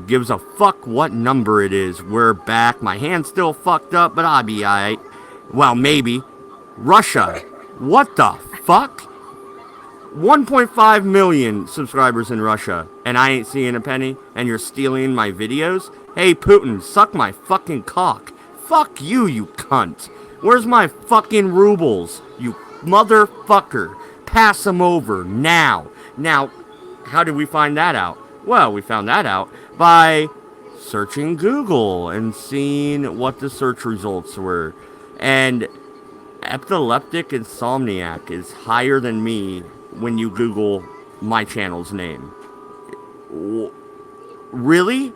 gives a fuck what number it is. We're back. My hand's still fucked up, but I'll be alright. Well, maybe. Russia. What the fuck? 1.5 million subscribers in Russia, and I ain't seeing a penny, and you're stealing my videos? Hey, Putin, suck my fucking cock. Fuck you, you cunt. Where's my fucking rubles, you motherfucker? Pass them over, now. Now, how did we find that out? Well, we found that out by searching Google and seeing what the search results were. And epileptic insomniac is higher than me when you Google my channel's name. Really?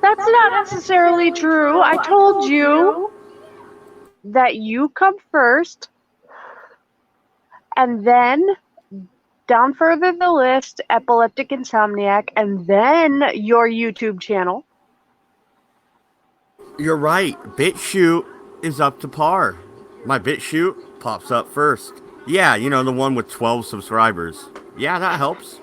That's not necessarily true. I told you that you come first, and then down further the list, epileptic insomniac, and then your YouTube channel. You're right. BitChute is up to par. My BitChute pops up first. Yeah, you know, the one with 12 subscribers. Yeah, that helps.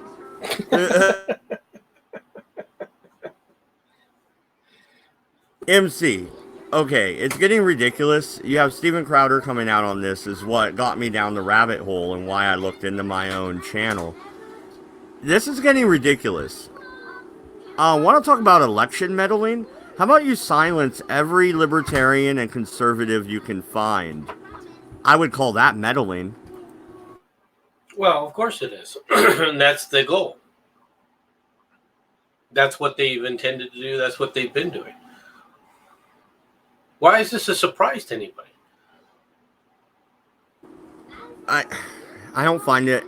MC. Okay, it's getting ridiculous. You have Steven Crowder coming out on this is what got me down the rabbit hole and why I looked into my own channel. This is getting ridiculous. Want to talk about election meddling? How about you silence every libertarian and conservative you can find? I would call that meddling. Well, of course it is. And that's the goal. That's what they've intended to do. That's what they've been doing. Why is this a surprise to anybody? I don't find it...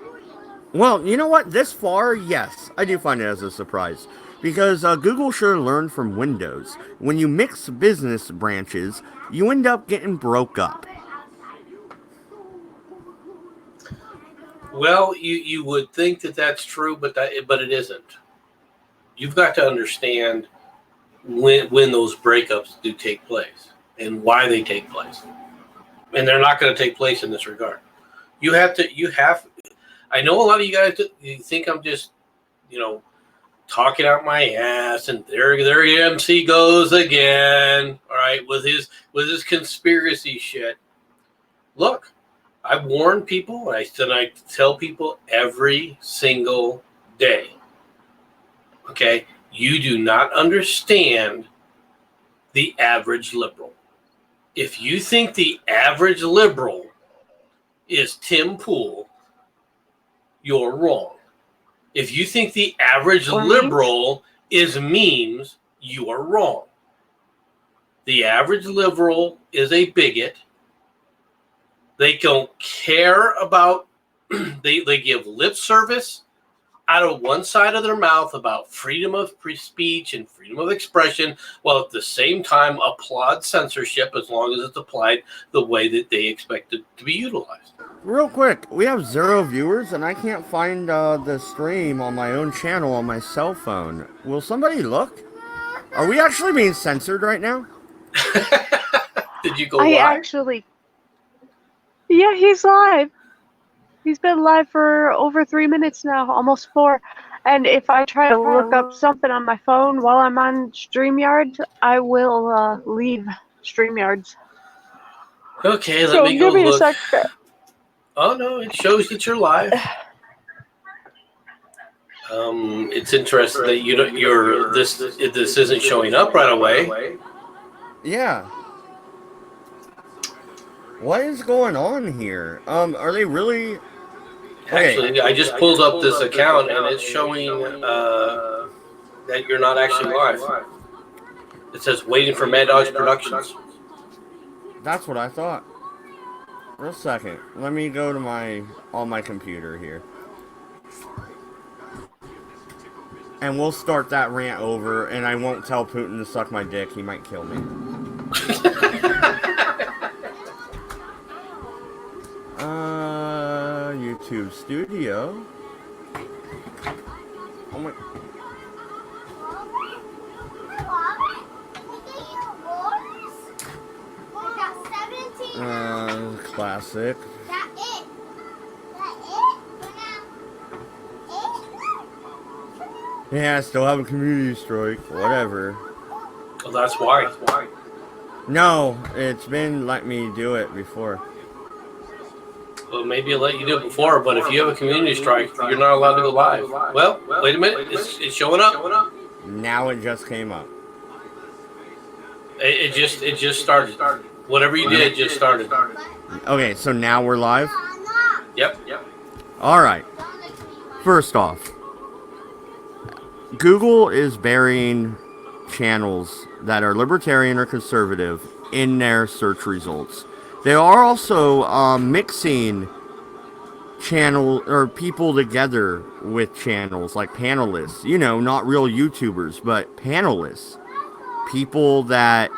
Well, you know what? This far, yes. I do find it as a surprise. Because Google should have learned from Windows. When you mix business branches, you end up getting broke up. Well, you would think that that's true, but it isn't. You've got to understand when those breakups do take place and why they take place. And they're not going to take place in this regard. I know a lot of you guys, you think I'm just, talking out my ass, and there MC goes again, all right, with his conspiracy shit. Look, I warn people, and I tell people every single day, okay, you do not understand the average liberal. If you think the average liberal is Tim Pool, you're wrong. If you think the average liberal is memes, you are wrong. The average liberal is a bigot. They don't care about, they give lip service out of one side of their mouth about freedom of speech and freedom of expression, while at the same time applaud censorship as long as it's applied the way that they expect it to be utilized. Real quick, we have 0 viewers, and I can't find the stream on my own channel on my cell phone. Will somebody look? Are we actually being censored right now? Did you go live? Yeah, he's live. He's been live for over 3 minutes now, almost 4. And if I try to look up something on my phone while I'm on StreamYard, I will leave StreamYards. Okay, let me go give me look. A sec. Oh no, it shows that you're live. It's interesting that this isn't showing up right away. Yeah. What is going on here? Are they really? Okay. Actually, I just pulled up this account and it's showing that you're not actually live. It says waiting for Mad Dogs Productions. That's what I thought. For a second, let me go to my computer here. And we'll start that rant over, and I won't tell Putin to suck my dick. He might kill me. YouTube Studio. Oh my... Classic. Yeah, I still have a community strike. Whatever. Well, that's why. No, it's been let me do it before. Well, maybe I'll let you do it before, but if you have a community strike, you're not allowed to go live. Well, wait a minute. It's showing up. Now it just came up. It just started. Whatever you did just started. Okay, so now we're live? Yep. Alright. First off, Google is burying channels that are libertarian or conservative in their search results. They are also mixing channel or people together with channels like panelists. You know, not real YouTubers, but panelists. People that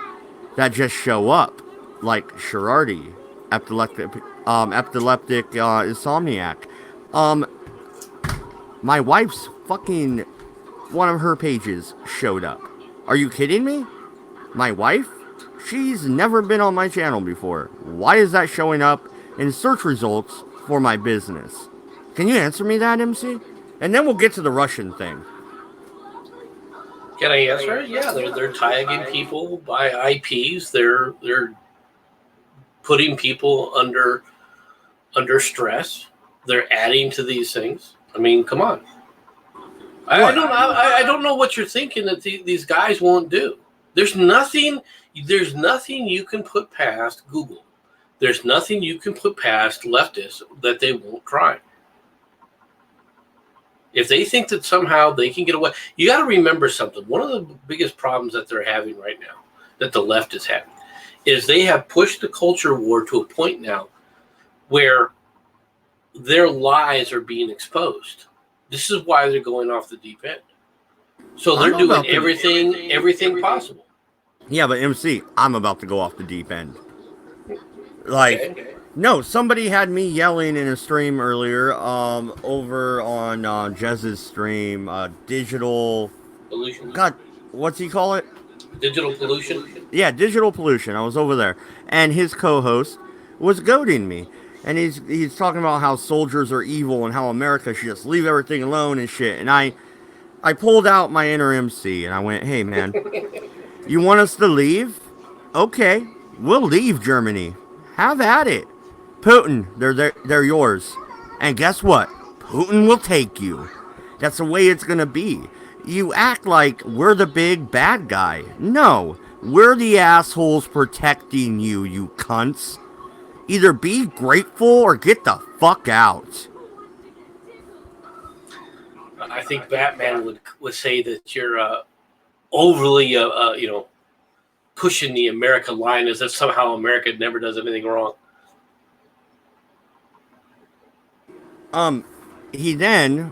just show up, like Sherardi, epileptic insomniac. My wife's fucking one of her pages showed up. Are you kidding me? My wife? She's never been on my channel before. Why is that showing up in search results for my business? Can you answer me that, MC? And then we'll get to the Russian thing. Can I answer it? Yeah, they're tagging people by IPs. They're putting people under stress. They're adding to these things. I mean, come on. I don't know what you're thinking that these guys won't do. There's nothing you can put past Google. There's nothing you can put past leftists that they won't try. If they think that somehow they can get away, you got to remember something. One of the biggest problems that they're having right now, that the left is having, is they have pushed the culture war to a point now where their lies are being exposed. This is why they're going off the deep end. So they're doing everything possible. Yeah, but MC, I'm about to go off the deep end. Like, no, somebody had me yelling in a stream earlier, over on Jez's stream, digital Pollution. God, what's he call it? Digital pollution. Yeah, digital pollution. I was over there, and his co-host was goading me, and he's talking about how soldiers are evil and how America should just leave everything alone and shit. And I pulled out my inner MC and I went, "Hey man, you want us to leave? Okay, we'll leave Germany. Have at it. Putin, they're yours. And guess what? Putin will take you. That's the way it's gonna be. You act like we're the big bad guy. No, we're the assholes protecting you, you cunts. Either be grateful or get the fuck out." I think Batman would say that you're overly, pushing the America line as if somehow America never does anything wrong.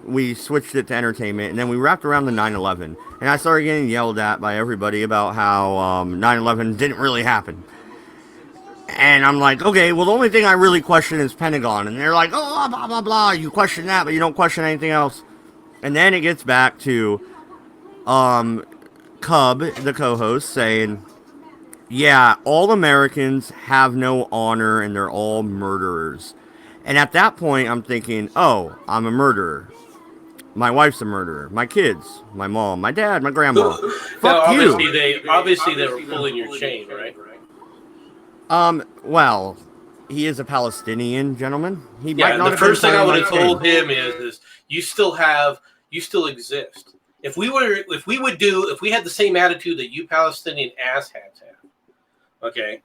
We switched it to entertainment, and then we wrapped around the 9/11, and I started getting yelled at by everybody about how 9/11 didn't really happen. And I'm like, okay, well, the only thing I really question is Pentagon, and they're like, oh, blah, blah, blah, you question that, but you don't question anything else. And then it gets back to Cub, the co-host, saying, yeah, all Americans have no honor, and they're all murderers. And at that point, I'm thinking, oh, I'm a murderer. My wife's a murderer. My kids, my mom, my dad, my grandma. Fuck you. Obviously, they were pulling your chain, right? Well, he is a Palestinian gentleman. He might not. The first thing I would have told him is you still exist. If we had the same attitude that you Palestinian asshats have, okay,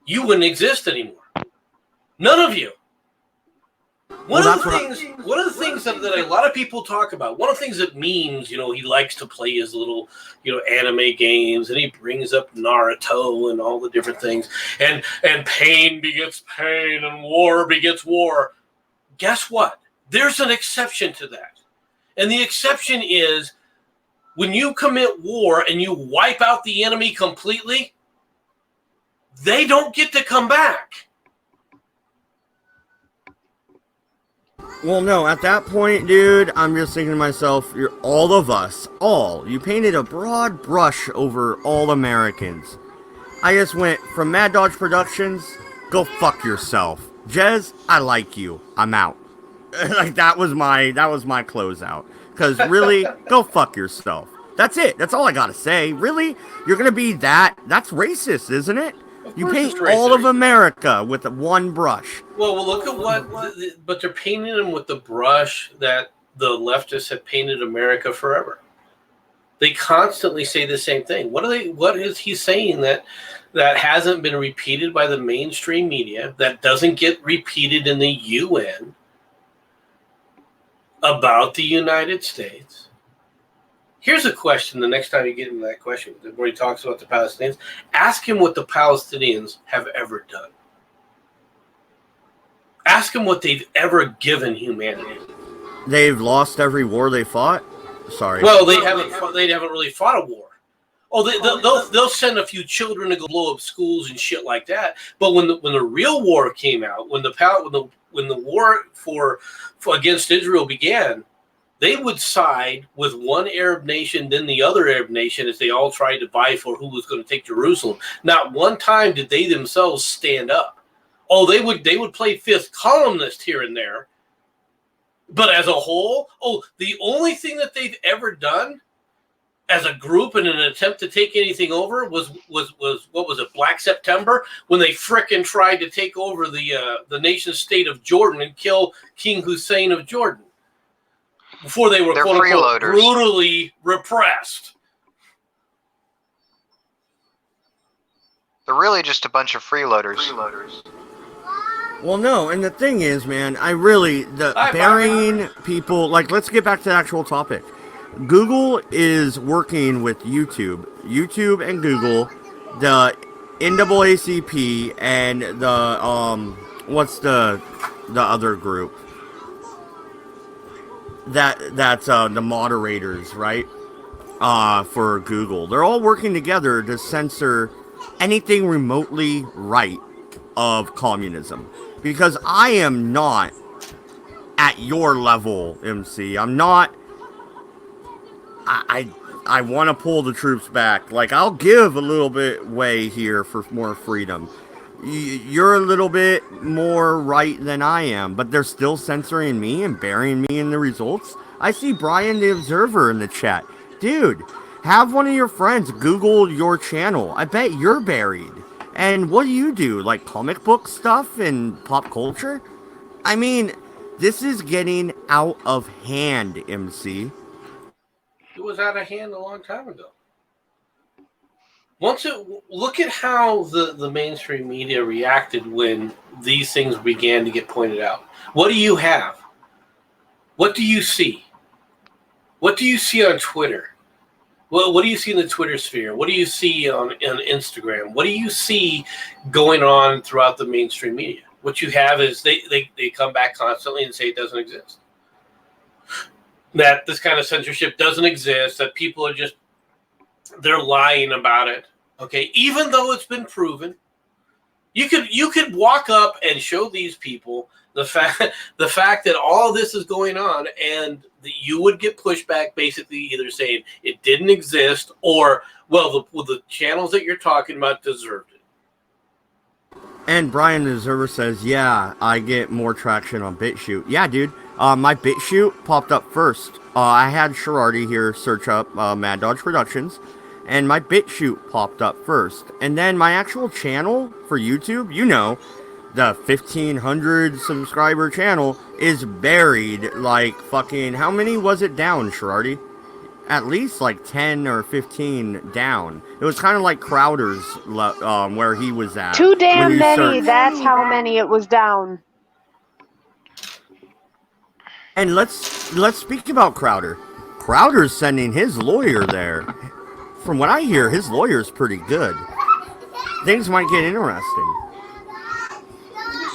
you wouldn't exist anymore. None of you. One of the things that a lot of people talk about, one of the things that memes, he likes to play his little, anime games, and he brings up Naruto and all the different things, and pain begets pain and war begets war. Guess what? There's an exception to that. And the exception is when you commit war and you wipe out the enemy completely, they don't get to come back. Well, no, at that point, dude, I'm just thinking to myself, you're all of us, you painted a broad brush over all Americans. I just went from Mad Dodge Productions, go fuck yourself. Jez, I like you. I'm out. Like, that was my closeout. Because really, go fuck yourself. That's it. That's all I gotta say. Really? You're gonna be that? That's racist, isn't it? You paint all of America with one brush. Well, look at what, but they're painting them with the brush that the leftists have painted America forever. They constantly say the same thing. What is he saying that hasn't been repeated by the mainstream media, that doesn't get repeated in the UN about the United States? Here's a question the next time you get into that question, where he talks about the Palestinians. Ask him what the Palestinians have ever done. Ask him what they've ever given humanity. They've lost every war they fought? Sorry. Well, they haven't really fought a war. Oh, they'll send a few children to go blow up schools and shit like that. But when the real war came out, when the war for against Israel began, they would side with one Arab nation, then the other Arab nation, as they all tried to vie for who was going to take Jerusalem. Not one time did they themselves stand up. Oh, they would play fifth columnist here and there. But as a whole, the only thing that they've ever done as a group in an attempt to take anything over was what was it, Black September, when they frickin' tried to take over the nation state of Jordan and kill King Hussein of Jordan before they were quote unquote brutally repressed. They're really just a bunch of freeloaders. Well, no, and the thing is, man, burying people, like, let's get back to the actual topic. Google is working with YouTube and Google, the NAACP, and the, what's the other group? That's the moderators, right? For Google. They're all working together to censor anything remotely right of communism. Because I am not at your level, MC. I'm not. I want to pull the troops back. Like, I'll give a little bit way here for more freedom. You're a little bit more right than I am, but they're still censoring me and burying me in the results. I see Brian the Observer in the chat. Dude, have one of your friends Google your channel. I bet you're buried. And what do? Like comic book stuff and pop culture? I mean, this is getting out of hand, MC. It was out of hand a long time ago. Look at how the mainstream media reacted when these things began to get pointed out. What do you have? What do you see? What do you see on Twitter? Well, what do you see in the Twitter sphere? What do you see on Instagram? What do you see going on throughout the mainstream media? What you have is they come back constantly and say it doesn't exist. That this kind of censorship doesn't exist, that people are they're lying about it. Okay, even though it's been proven, you could walk up and show these people the fact that all this is going on, and you would get pushback, basically either saying it didn't exist or, well, the channels that you're talking about deserved it. And Brian the Observer says, yeah, I get more traction on BitChute. Yeah, dude. My BitChute popped up first. I had Sherardy here search up Mad Dodge Productions, and my BitChute popped up first. And then my actual channel for YouTube, the 1,500 subscriber channel, is buried like fucking... How many was it down, Sherardy? At least like 10 or 15 down. It was kind of like Crowder's, where he was at. Too damn many. That's how many it was down. And let's speak about Crowder. Crowder's sending his lawyer there. From what I hear, his lawyer's pretty good. Things might get interesting.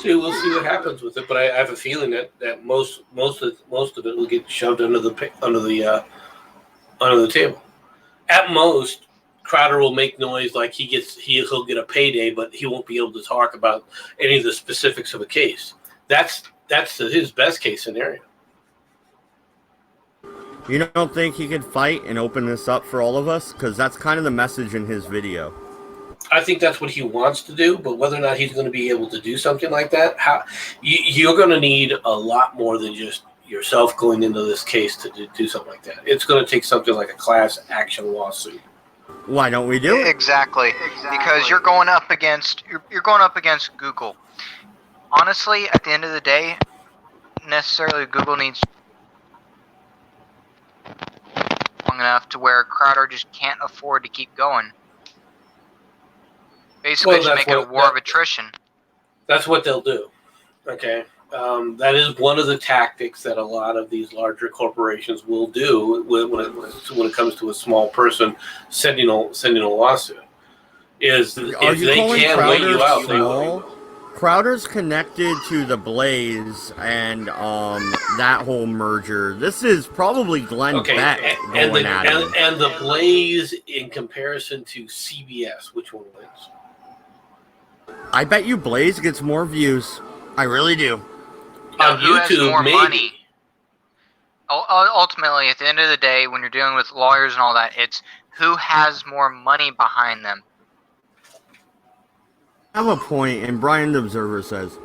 We'll see what happens with it, but I have a feeling that most of it will get shoved under the table. At most, Crowder will make noise like he'll get a payday, but he won't be able to talk about any of the specifics of a case. That's his best case scenario. You don't think he could fight and open this up for all of us? Because that's kind of the message in his video. I think that's what he wants to do, but whether or not he's going to be able to do something like that, you're going to need a lot more than just yourself going into this case to do something like that. It's going to take something like a class action lawsuit. Why don't we do it? Exactly, because you're going up against Google. Honestly, at the end of the day, necessarily Google needs long enough to where Crowder just can't afford to keep going. Basically, Well, just make it a war of attrition. That's what they'll do. Okay. That is one of the tactics that a lot of these larger corporations will do when it comes to a small person sending a lawsuit. Is Are if you they calling can't wait Crowder you out, they small? will. Crowder's connected to the Blaze and that whole merger. This is probably Glenn Beck going at him. And the Blaze in comparison to CBS, which one wins? I bet you Blaze gets more views. I really do. No, On who has YouTube, more maybe. money? Ultimately, at the end of the day, when you're dealing with lawyers and all that, it's who has more money behind them. I have a point, and Brian the Observer says,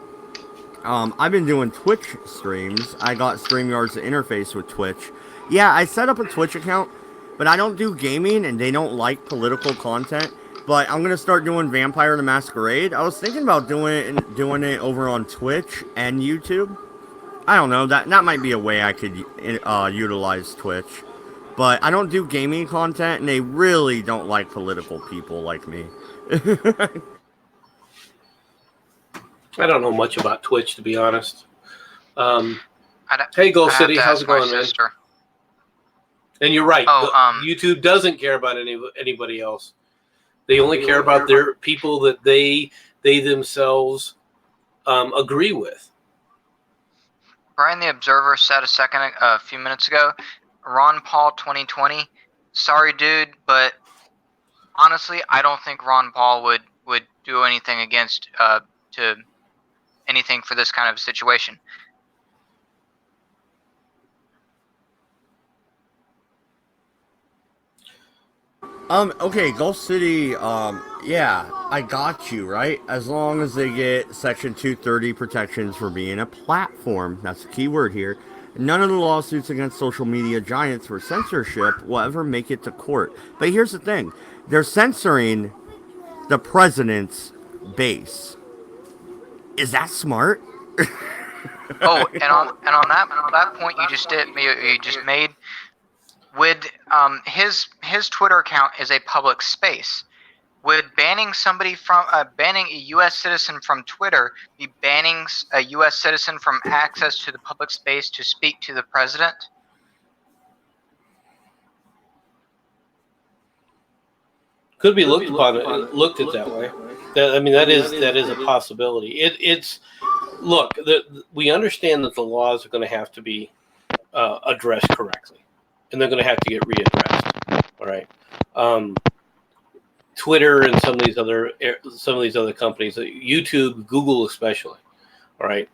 I've been doing Twitch streams. I got StreamYards to interface with Twitch. Yeah, I set up a Twitch account, but I don't do gaming, and they don't like political content. But I'm gonna start doing Vampire the Masquerade. I was thinking about doing it over on Twitch and YouTube. I don't know, that might be a way I could utilize Twitch. But I don't do gaming content, and they really don't like political people like me. I don't know much about Twitch, to be honest. Hey, Gold City, how's it going, man? And you're right. YouTube doesn't care about anybody else. They only care about their people that they themselves agree with. Brian the Observer said a few minutes ago, Ron Paul 2020. Sorry, dude, but honestly, I don't think Ron Paul would do anything against to anything for this kind of situation. Okay, Gulf City, yeah, I got you, right? As long as they get Section 230 protections for being a platform, that's the key word here. None of the lawsuits against social media giants for censorship will ever make it to court. But here's the thing, they're censoring the president's base. Is that smart? Oh, and on that point you just made, would his Twitter account is a public space. Would banning banning a U.S. citizen from Twitter be banning a U.S. citizen from access to the public space to speak to the president? Could be looked at that way. That is a possibility. It's look. We understand that the laws are going to have to be addressed correctly, and they're going to have to get readdressed. All right. Twitter and some of these other companies, YouTube, Google especially. All right.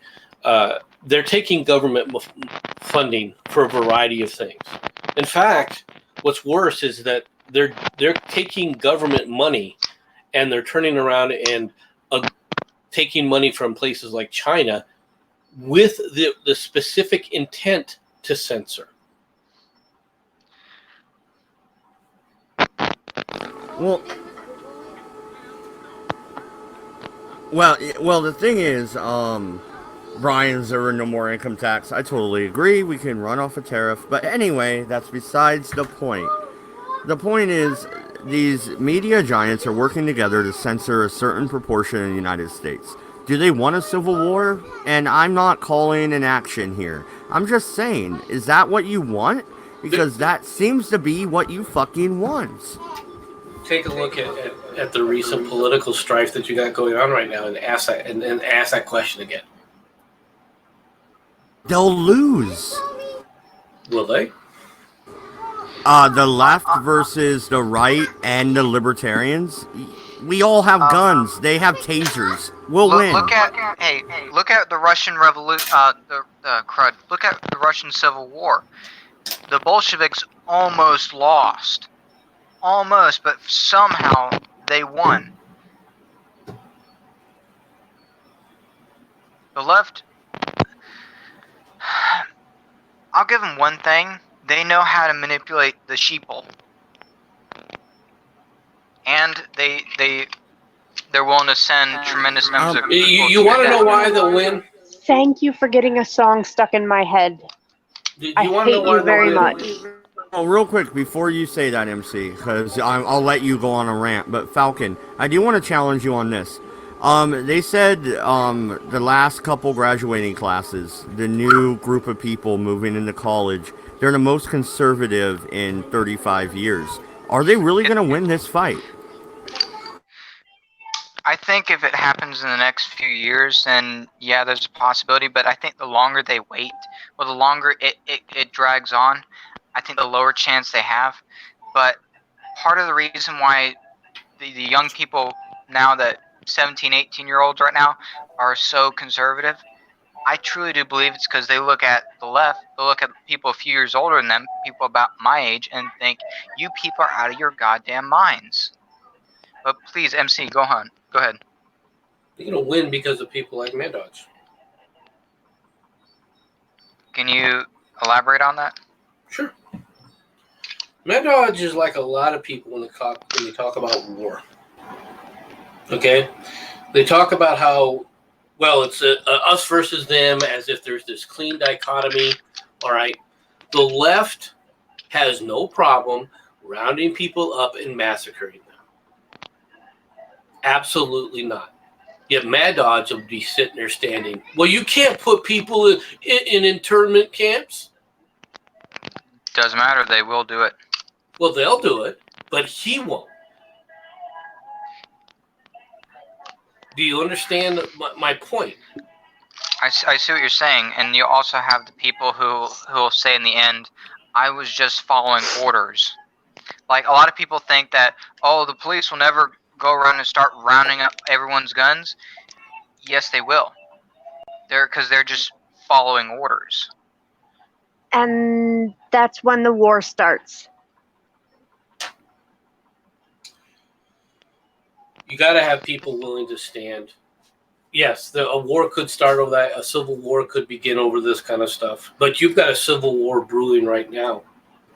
They're taking government funding for a variety of things. In fact, what's worse is that they're taking government money and they're turning around and taking money from places like China with the specific intent to censor. Well, the thing is, Brian's there were no more income tax. I totally agree. We can run off a tariff. But anyway, that's besides the point. The point is, these media giants are working together to censor a certain proportion in the United States. Do they want a civil war? And I'm not calling an action here. I'm just saying, is that what you want? Because that seems to be what you fucking want. Take a look at the recent political strife that you got going on right now and ask that question again. They'll lose. Will they? The left versus the right and the libertarians. We all have guns. They have tasers. We'll win. Look at the Russian Revolution. Look at the Russian Civil War. The Bolsheviks almost lost. Almost, but somehow they won. The left, I'll give them one thing. They know how to manipulate the sheeple. And they're willing to send tremendous numbers of people. You want to know why they'll win? Thank you for getting a song stuck in my head. I hate you very much. Oh, real quick, before you say that, MC, because I'll let you go on a rant, but Falcon, I do want to challenge you on this. They said the last couple graduating classes, the new group of people moving into college, they're the most conservative in 35 years. Are they really going to win this fight? I think if it happens in the next few years, then yeah, there's a possibility. But I think the longer they wait, or the longer it drags on, I think the lower chance they have. But part of the reason why the young people now, that 17, 18-year-olds right now, are so conservative, I truly do believe it's because they look at the left, they look at people a few years older than them, people about my age, and think, you people are out of your goddamn minds. But please, MC, go on. Go ahead. They're going to win because of people like Mad Dodge. Can you elaborate on that? Sure. Mad Dodge is like a lot of people when they talk about war. Okay? They talk about how, well, it's us versus them, as if there's this clean dichotomy. All right? The left has no problem rounding people up and massacring them. Absolutely not. Yet Mad Dodge will be sitting there standing. Well, you can't put people in internment camps. Doesn't matter. They will do it. Well, they'll do it, but he won't. Do you understand my point? I see what you're saying, and you also have the people who will say in the end, I was just following orders. Like, a lot of people think that, oh, the police will never go around and start rounding up everyone's guns. Yes, they will. Because they're just following orders. And that's when the war starts. You got to have people willing to stand. Yes, a war could start over that. A civil war could begin over this kind of stuff. But you've got a civil war brewing right now.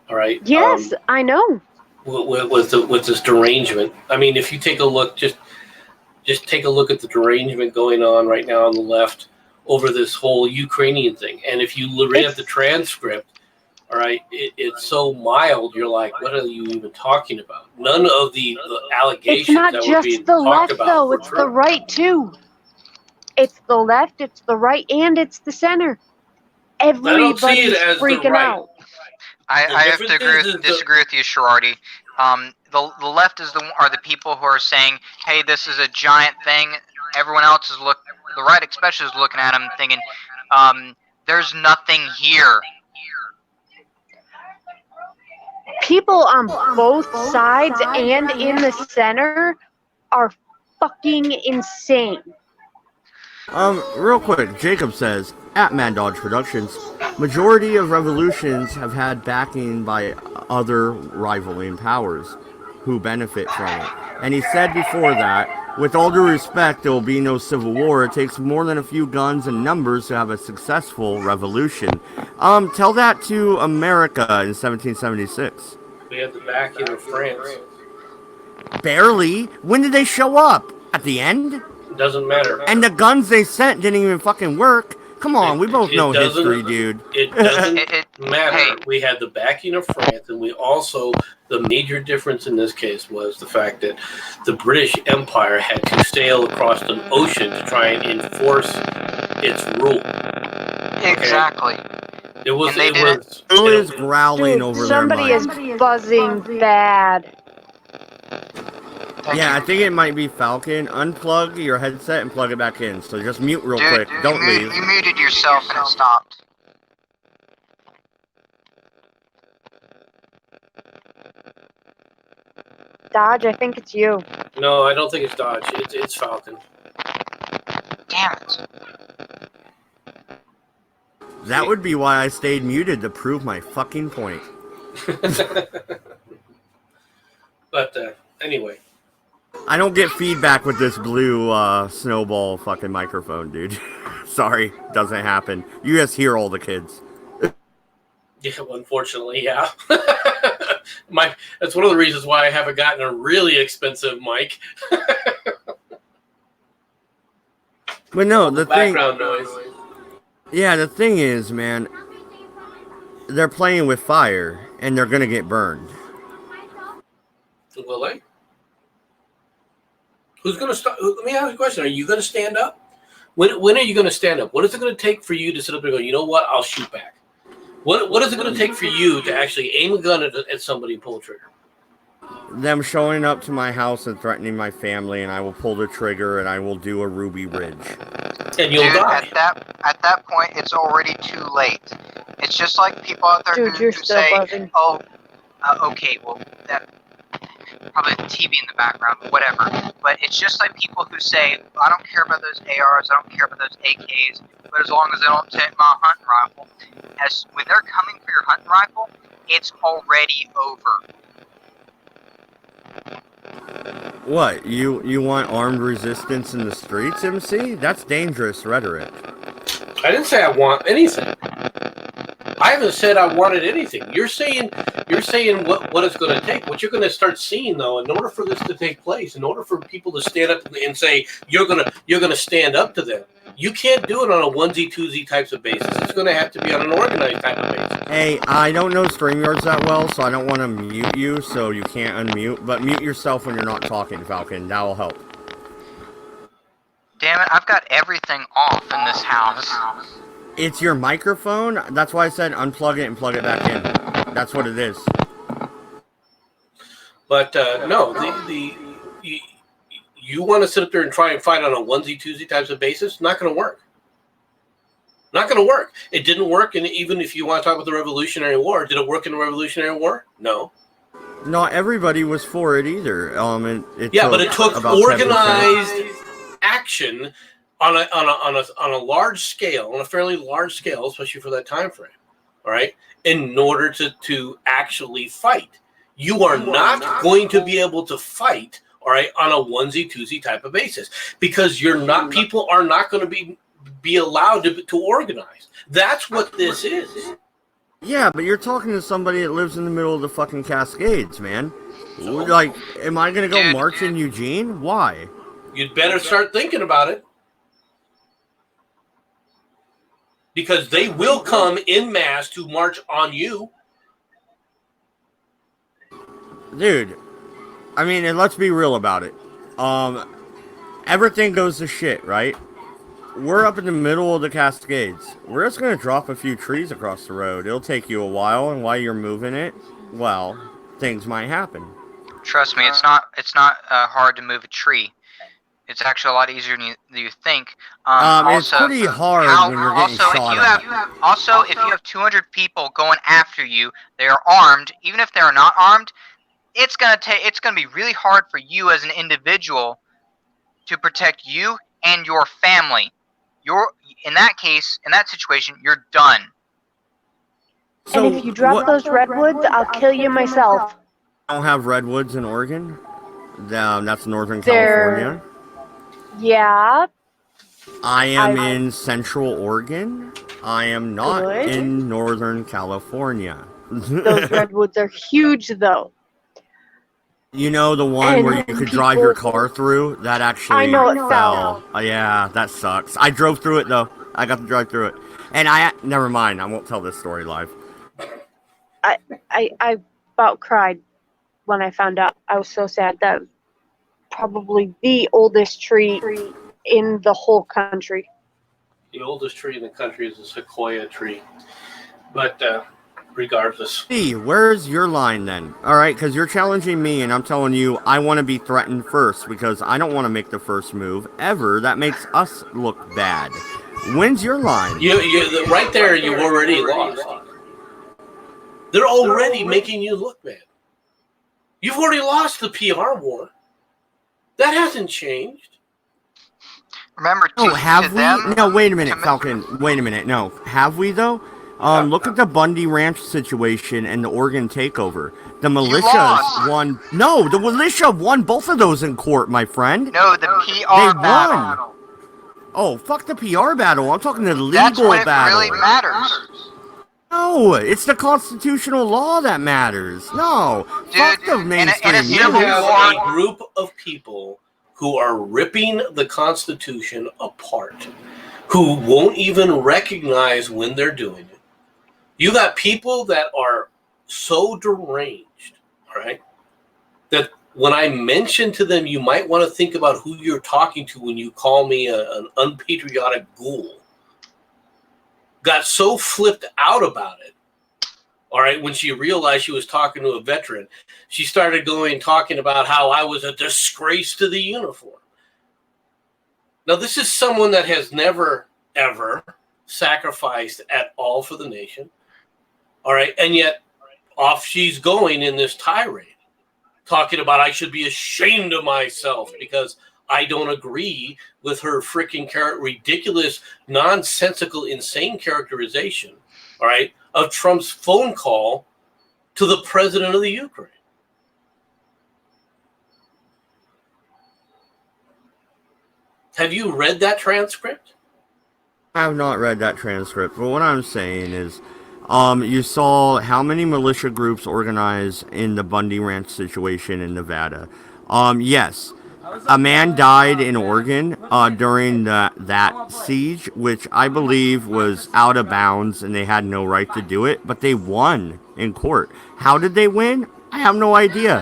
All right? Yes, I know. With this derangement. I mean, if you take a look, just take a look at the derangement going on right now on the left over this whole Ukrainian thing. And if you read the transcript, all right, it's so mild, you're like, what are you even talking about? None of the allegations that were being talked about. It's not just the left, though. It's the right, too. It's the left, it's the right, and it's the center. Everybody's freaking out. I have to disagree with you, Sherardi. The left are the people who are saying, hey, this is a giant thing. Everyone else is the right especially is looking at them thinking, there's nothing here. People on both sides and in the center are fucking insane. Real quick, Jacob says, at Mad Dodge Productions, majority of revolutions have had backing by other rivaling powers who benefit from it. And he said before that, with all due respect, there will be no civil war. It takes more than a few guns and numbers to have a successful revolution. Tell that to America in 1776. We had the backing of France. Barely. When did they show up? At the end? Doesn't matter. And the guns they sent didn't even fucking work. Come on, we both know history, dude. It doesn't matter. We had the backing of France, and we also, the major difference in this case was the fact that the British Empire had to sail across an ocean to try and enforce its rule. Exactly. It was growling over somebody their is buzzing bad. Yeah, I think it might be Falcon. Unplug your headset and plug it back in. So just mute real quick. Don't leave. You muted yourself and it stopped. Dodge, I think it's you. No, I don't think it's Dodge. It's Falcon. Damn it. That would be why I stayed muted, to prove my fucking point. But anyway. I don't get feedback with this blue snowball fucking microphone, dude. Sorry, doesn't happen. You just hear all the kids. Yeah, well, unfortunately, yeah. That's one of the reasons why I haven't gotten a really expensive mic. But no, the thing. Background noise. Yeah, the thing is, man, they're playing with fire and they're gonna get burned. Will they? Who's gonna stop? Let me ask you a question. Are you gonna stand up? When are you gonna stand up? What is it gonna take for you to sit up and go, you know what? I'll shoot back. What is it gonna take for you to actually aim a gun at somebody and pull a trigger? Them showing up to my house and threatening my family, and I will pull the trigger and I will do a Ruby Ridge. And you'll die. At that point, it's already too late. It's just like people out there Dude, who you're still say, buzzing. "Oh, okay, well, that probably the TV in the background, but whatever." But it's just like people who say, "I don't care about those ARs, I don't care about those AKs, but as long as they don't take my hunting rifle." As when they're coming for your hunting rifle, it's already over. What, you want armed resistance in the streets, MC? That's dangerous rhetoric. I didn't say I want anything. I haven't said I wanted anything. You're saying what it's going to take. What you're going to start seeing, though, in order for this to take place, in order for people to stand up and say you're gonna stand up to them, you can't do it on a onesie twosie types of basis. It's going to have to be on an organized type of basis. Hey, I don't know StreamYards that well, so I don't want to mute you, so you can't unmute. But mute yourself when you're not talking, Falcon. That will help. Damn it! I've got everything off in this house. It's your microphone. That's why I said unplug it and plug it back in. That's what it is. But no, you want to sit up there and try and fight on a onesie twosie types of basis? Not going to work. Not going to work. It didn't work, and even if you want to talk about the Revolutionary War, did it work in the Revolutionary War? No. Not everybody was for it either. But it took organized action on a large scale, on a fairly large scale, especially for that time frame. All right, in order to actually fight, you are not going to be able to fight. All right, on a onesie twosie type of basis, because people are not going to be allowed to organize. That's what this is. Yeah, but you're talking to somebody that lives in the middle of the fucking Cascades, man. Like, am I gonna go march in Eugene? Why? You'd better start thinking about it. Because they will come en masse to march on you. Dude, I mean, and let's be real about it. Everything goes to shit, right? We're up in the middle of the Cascades. We're just gonna drop a few trees across the road. It'll take you a while, and while you're moving it, well, things might happen. Trust me, it's not hard to move a tree. It's actually a lot easier than you think. It's pretty hard when you're getting shot at. Also, if you have 200 people going after you, they are armed. Even if they are not armed, it's gonna be really hard for you as an individual to protect you and your family. In that situation, you're done. So and if you drop those redwoods, I'll kill you myself. I don't have redwoods in Oregon. That's Northern California. Yeah. I am in Central Oregon. I am not in Northern California. Those redwoods are huge, though. You know the one where you could drive your car through? That actually I know it fell. Yeah, that sucks. I drove through it, though. I got to drive through it. And never mind. I won't tell this story live. I about cried when I found out. I was so sad. That was probably the oldest tree in the whole country. The oldest tree in the country is a sequoia tree. But regardless. Hey, where's your line then? All right, because you're challenging me, and I'm telling you I want to be threatened first because I don't want to make the first move ever. That makes us look bad. When's your line? You right there. You already lost. They're already making you look bad. You've already lost the PR war. That hasn't changed. Remember, have we? No, wait a minute, Falcon. Wait a minute. No, have we though? Look at the Bundy Ranch situation and the Oregon takeover. The militias won. No, the militia won both of those in court, my friend. No, the PR battle. Oh, fuck the PR battle. I'm talking the legal That's when it battle. really matters. No, it's the constitutional law that matters. No, Dude, fuck the in a mainstream You civil news. have war, a group of people who are ripping the Constitution apart, who won't even recognize when they're doing it. You got people that are so deranged, all right, that when I mention to them, you might want to think about who you're talking to when you call me an unpatriotic ghoul. Got so flipped out about it, all right, when she realized she was talking to a veteran, she started talking about how I was a disgrace to the uniform. Now, this is someone that has never, ever sacrificed at all for the nation, all right, and yet off she's going in this tirade, talking about I should be ashamed of myself because I don't agree with her freaking ridiculous, nonsensical, insane characterization, all right, of Trump's phone call to the president of the Ukraine. Have you read that transcript? I have not read that transcript, but what I'm saying is, you saw how many militia groups organized in the Bundy Ranch situation in Nevada. Yes, a man died in Oregon during that siege, which I believe was out of bounds and they had no right to do it, but they won in court. How did they win? I have no idea.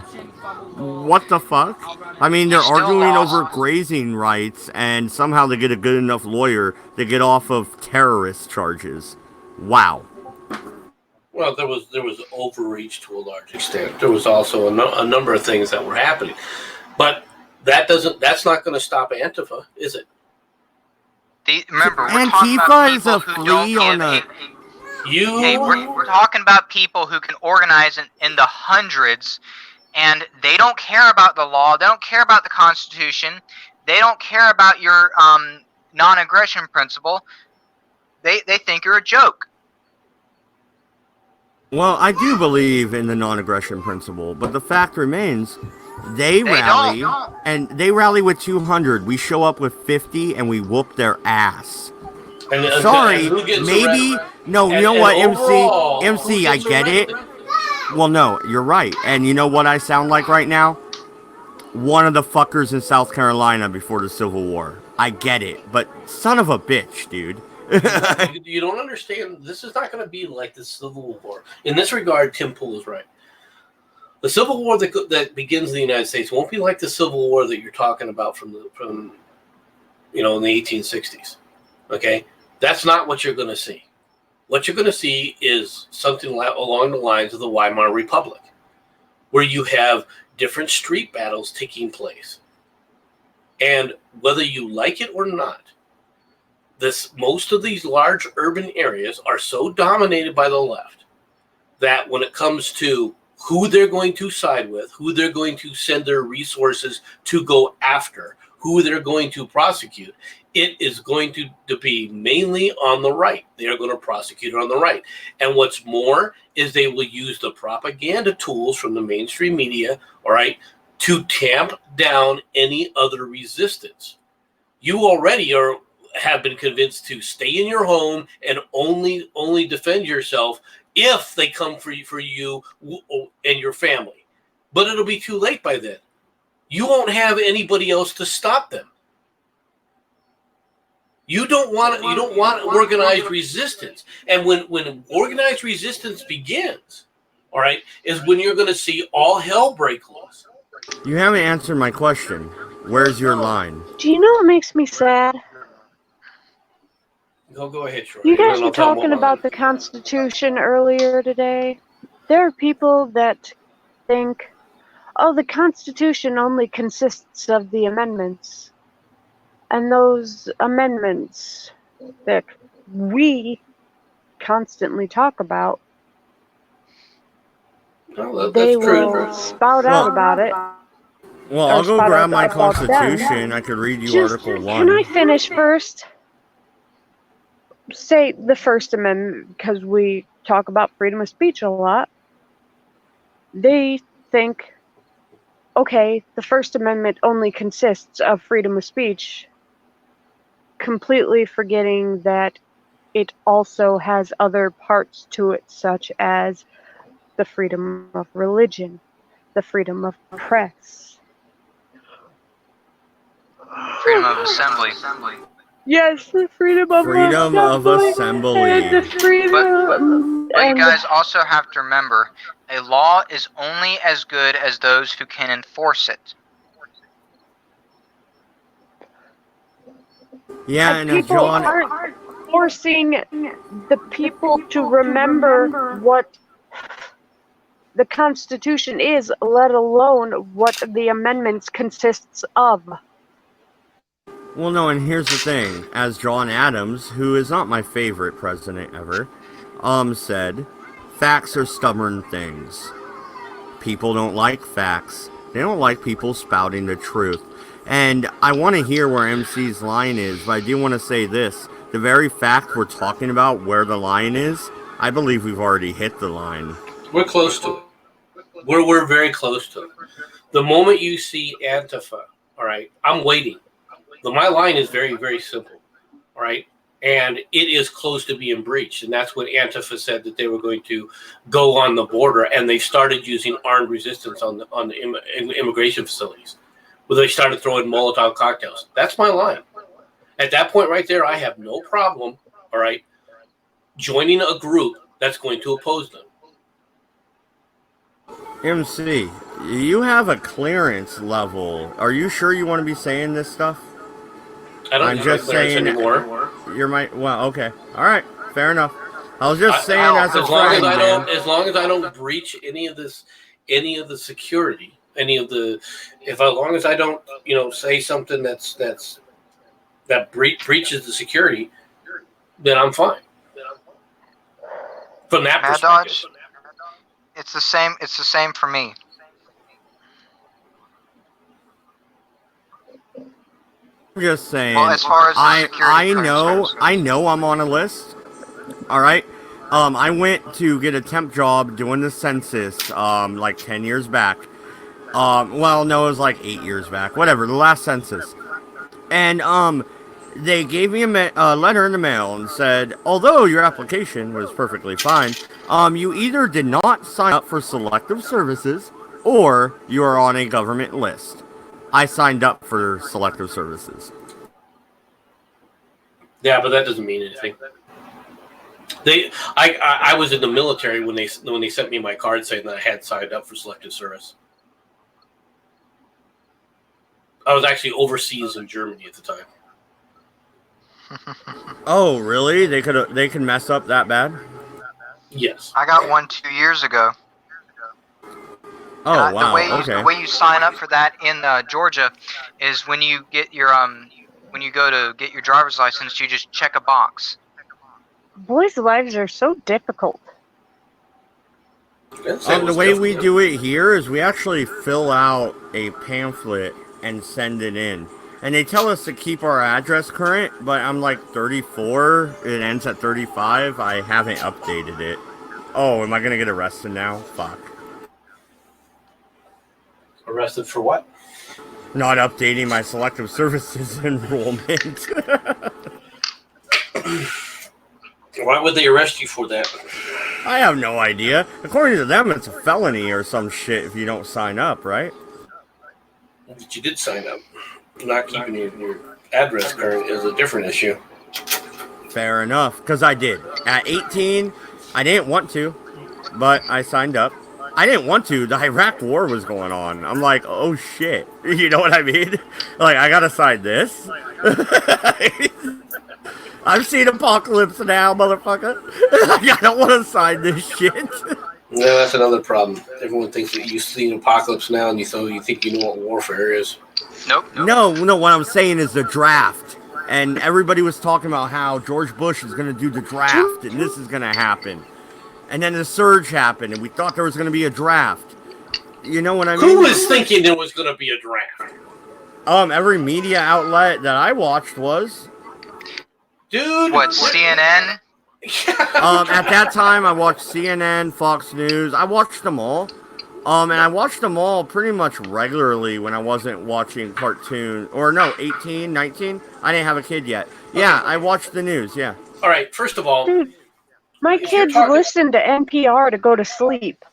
What the fuck? I mean, you they're still arguing lost. over grazing rights, and somehow they get a good enough lawyer to get off of terrorist charges. Wow. Well, there was overreach to a large extent. There was also a number of things that were happening, but that's not going to stop Antifa, is it? Remember, we're talking about Antifa is people a who don't flea give on a. Hey, we're talking about people who can organize in the hundreds, and they don't care about the law. They don't care about the Constitution. They don't care about your non-aggression principle. They think you're a joke. Well, I do believe in the non-aggression principle, but the fact remains, they rally, don't. and they rally with 200. We show up with 50, and we whoop their ass. And Sorry, who gets maybe arrested? no. You And, know and what, overall, MC, who I gets get it. arrested? Well, no, you're right. And you know what I sound like right now? One of the fuckers in South Carolina before the Civil War. I get it, but son of a bitch, dude. You don't understand. This is not going to be like the Civil War. In this regard, Tim Pool is right. The Civil War that begins in the United States won't be like the Civil War that you're talking about from in the 1860s. Okay, that's not what you're going to see. What you're going to see is something along the lines of the Weimar Republic, where you have different street battles taking place, and whether you like it or not, most of these large urban areas are so dominated by the left that when it comes to who they're going to side with, who they're going to send their resources to go after, who they're going to prosecute, it is going to be mainly on the right. They are going to prosecute on the right. And what's more is they will use the propaganda tools from the mainstream media, all right, to tamp down any other resistance. You already have been convinced to stay in your home and only defend yourself if they come for you and your family. But it'll be too late by then. You won't have anybody else to stop them. You don't want organized resistance. And when organized resistance begins, all right, is when you're going to see all hell break loose. You haven't answered my question. Where's your line? Do you know what makes me sad? Go ahead, Troy. You guys were talking about the Constitution earlier today. There are people that think, oh, the Constitution only consists of the amendments. And those amendments that we constantly talk about, they will spout out about it. Well, I'll go grab my Constitution. I could read you Article 1. Can I finish first? Say the First Amendment, because we talk about freedom of speech a lot. They think, okay, the First Amendment only consists of freedom of speech, completely forgetting that it also has other parts to it, such as the freedom of religion, the freedom of press. Freedom of assembly. Yes, the freedom of Freedom of assembly and the assembly. freedom But you and guys also have to remember, a law is only as good as those who can enforce it. Yeah, and as people John, aren't forcing the people to remember what the Constitution is, let alone what the amendments consists of. well, no, and here's the thing. As John Adams, who is not my favorite president ever, said, facts are stubborn things. People don't like facts. They don't like people spouting the truth. And I want to hear where MC's line is, but I do want to say this. The very fact we're talking about where the line is, I believe we've already hit the line. We're close to it. We're very close to it. The moment you see Antifa, all right, I'm waiting. My line is very, very simple, all right? And it is close to being breached. And that's what Antifa said, that they were going to go on the border, and they started using armed resistance on the immigration facilities, where they started throwing Molotov cocktails. That's my line. At that point right there, I have no problem, all right, joining a group that's going to oppose them. MC, you have a clearance level. Are you sure you want to be saying this stuff? I don't I'm have just a clearance saying anymore. You're my well, okay. Alright, fair enough. I was just saying as a as long friend, as I man. don't, as long as I don't breach any of the security, as long as I don't, say something that breaches the security, then I'm fine. From that Mad perspective. Dodge, it's the same. It's the same for me. I'm just saying. Well, as far as the security clearance I know I'm on a list. All right. I went to get a temp job doing the census, like 10 years back. Well, no, it was like 8 years back. Whatever, the last census. And they gave me a letter in the mail and said, although your application was perfectly fine, you either did not sign up for selective services or you are on a government list. I signed up for selective services. Yeah, but that doesn't mean anything. I was in the military when they sent me my card saying that I had signed up for selective service. I was actually overseas in Germany at the time. Oh, really? They could mess up that bad? Yes. I got one 2 years ago. Oh, And wow. The way you sign up for that in Georgia is when you get your when you go to get your driver's license, you just check a box. boys' lives are so difficult. The way we do it here is we actually fill out a pamphlet and send it in. And they tell us to keep our address current, but I'm like 34. It ends at 35. I haven't updated it. Oh, am I going to get arrested now? Fuck. Arrested for what? Not updating my selective services enrollment. Why would they arrest you for that? I have no idea. According to them, it's a felony or some shit if you don't sign up, right? But you did sign up. Not keeping your address current is a different issue. Fair enough, because I did. At 18, I didn't want to, but I signed up. I didn't want to. The Iraq war was going on. I'm like, oh shit. You know what I mean? Like, I gotta sign this? I've seen Apocalypse Now, motherfucker. I don't want to sign this shit. Yeah, that's another problem. Everyone thinks that you've seen Apocalypse Now and you think you know what warfare is. Nope. No, what I'm saying is the draft. And everybody was talking about how George Bush is going to do the draft and this is going to happen. And then the surge happened and we thought there was going to be a draft. You know what I mean? Who was thinking there was going to be a draft? Every media outlet that I watched was. Dude. What, CNN? At that time, I watched CNN, Fox News. I watched them all. And I watched them all pretty much regularly when I wasn't watching cartoon. Or no, 18, 19. I didn't have a kid yet. Yeah, I watched the news, yeah. All right. First of all, Dude, my if you're kids talking- listen to NPR to go to sleep.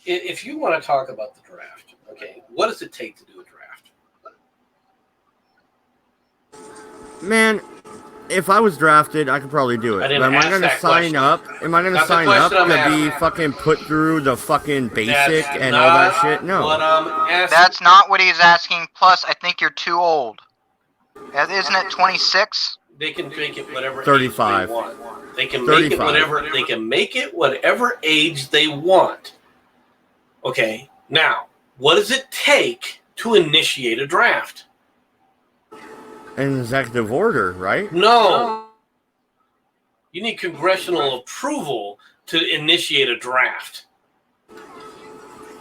if you want to talk about the draft, okay, what does it take to do a draft? Man, if I was drafted, I could probably do I it. didn't But am I ask going to that sign question. up? Am I going to Not the sign up question I'm to be asking. fucking put through the fucking basic That's and all that not shit? No. what I'm asking. That's not what he's asking. Plus, I think you're too old. Isn't it 26? They can make it whatever 35. age they want. They can make it 35. whatever. They can make it whatever age they want. Okay. Now, what does it take to initiate a draft? An executive order, right? No. You need congressional approval to initiate a draft.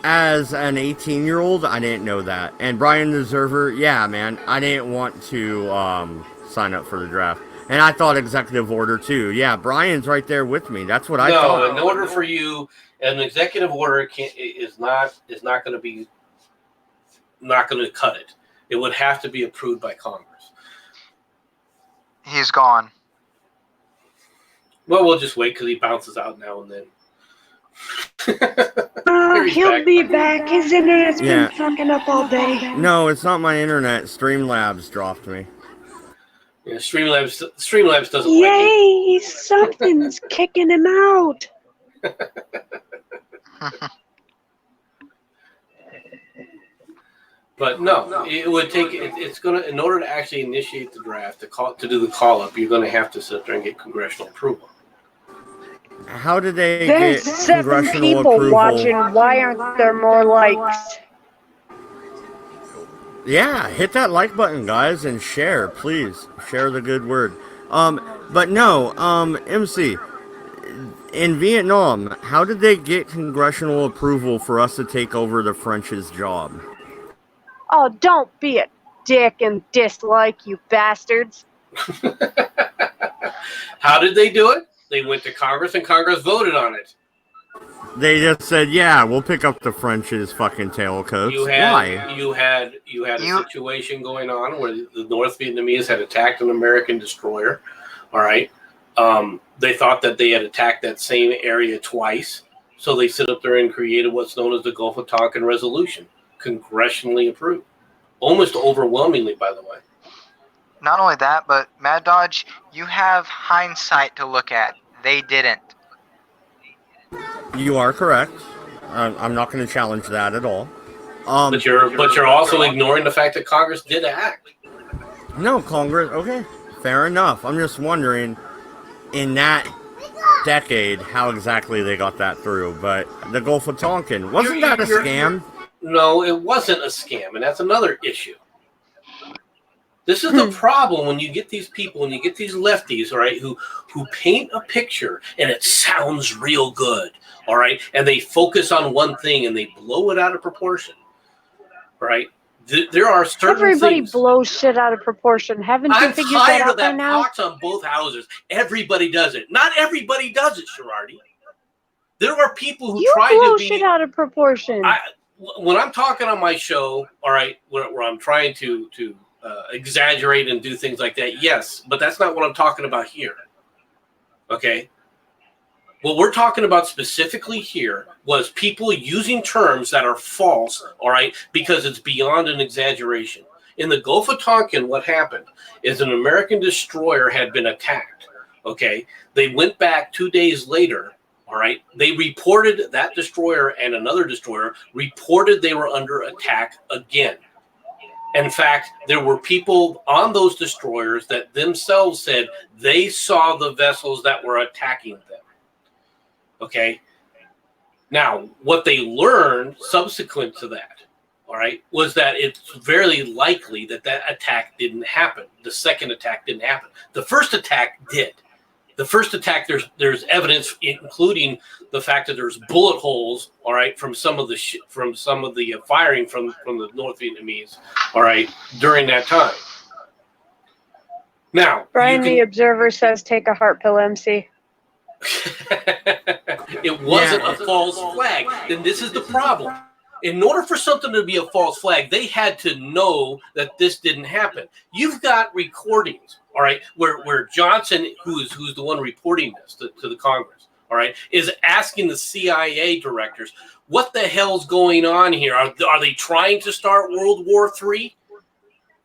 As an 18-year-old, I didn't know that. And Brian the Observer, yeah, man, I didn't want to sign up for the draft. And I thought executive order too. Yeah, Brian's right there with me. That's what I thought. No, in order for you, an executive order is not going to cut it. It would have to be approved by Congress. He's gone. Well, we'll just wait because he bounces out now and then. He's He'll back. be back. His internet's Yeah. been fucking up all day. No, it's not my internet. Streamlabs dropped me. Yeah, Streamlabs doesn't like it. Yay! Something's kicking him out. But no, it would take. It's gonna, in order to actually initiate the draft, to do the call up, you're gonna have to sit there and get congressional approval. How did they There's get 7 congressional people approval? watching. Why aren't there more likes? Yeah, hit that like button, guys, and share, please. Share the good word. But no, MC, in Vietnam, how did they get congressional approval for us to take over the French's job? Oh, don't be a dick and dislike, you bastards. How did they do it? They went to Congress and Congress voted on it. They just said, yeah, we'll pick up the French's fucking tailcoats. Why? You had a situation going on where the North Vietnamese had attacked an American destroyer. All right. They thought that they had attacked that same area twice. So they sit up there and created what's known as the Gulf of Tonkin Resolution, congressionally approved. Almost overwhelmingly, by the way. Not only that, but Mad Dodge, you have hindsight to look at. They didn't. You are correct. I'm not going to challenge that at all. But you're also ignoring the fact that Congress did act. No, Congress. Okay, fair enough. I'm just wondering, in that decade, how exactly they got that through. But the Gulf of Tonkin, wasn't that a scam? No, it wasn't a scam, and that's another issue. This is the problem when you get these people, when you get these lefties, all right, who paint a picture and it sounds real good, all right, and they focus on one thing and they blow it out of proportion, right? There are certain Everybody things. blows shit out of proportion. Haven't you I'm figured that tired out of by that. now? Pox on both houses. Everybody does it. Not everybody does it, Sherardi. There are people who You try blow to be. shit out of proportion. When I'm talking on my show, all right, where I'm trying to exaggerate and do things like that, yes, but that's not what I'm talking about here. Okay? What we're talking about specifically here was people using terms that are false, all right, because it's beyond an exaggeration. In the Gulf of Tonkin, what happened is an American destroyer had been attacked, okay? They went back 2 days later, all right? They reported that destroyer and another destroyer reported they were under attack again. In fact, there were people on those destroyers that themselves said they saw the vessels that were attacking them. Okay? Now, what they learned subsequent to that, all right, was that it's very likely that that attack didn't happen. The second attack didn't happen. The first attack did. The first attack, there's evidence, including the fact that there's bullet holes, all right, from some of the firing from the North Vietnamese, all right, during that time. Now, Brian the Observer says take a heart pill, MC. it wasn't a false flag. Then this is the problem. In order for something to be a false flag, they had to know that this didn't happen. You've got recordings, all right, where Johnson, who's the one reporting this to the Congress, all right, is asking the CIA directors, what the hell's going on here? Are they trying to start World War III?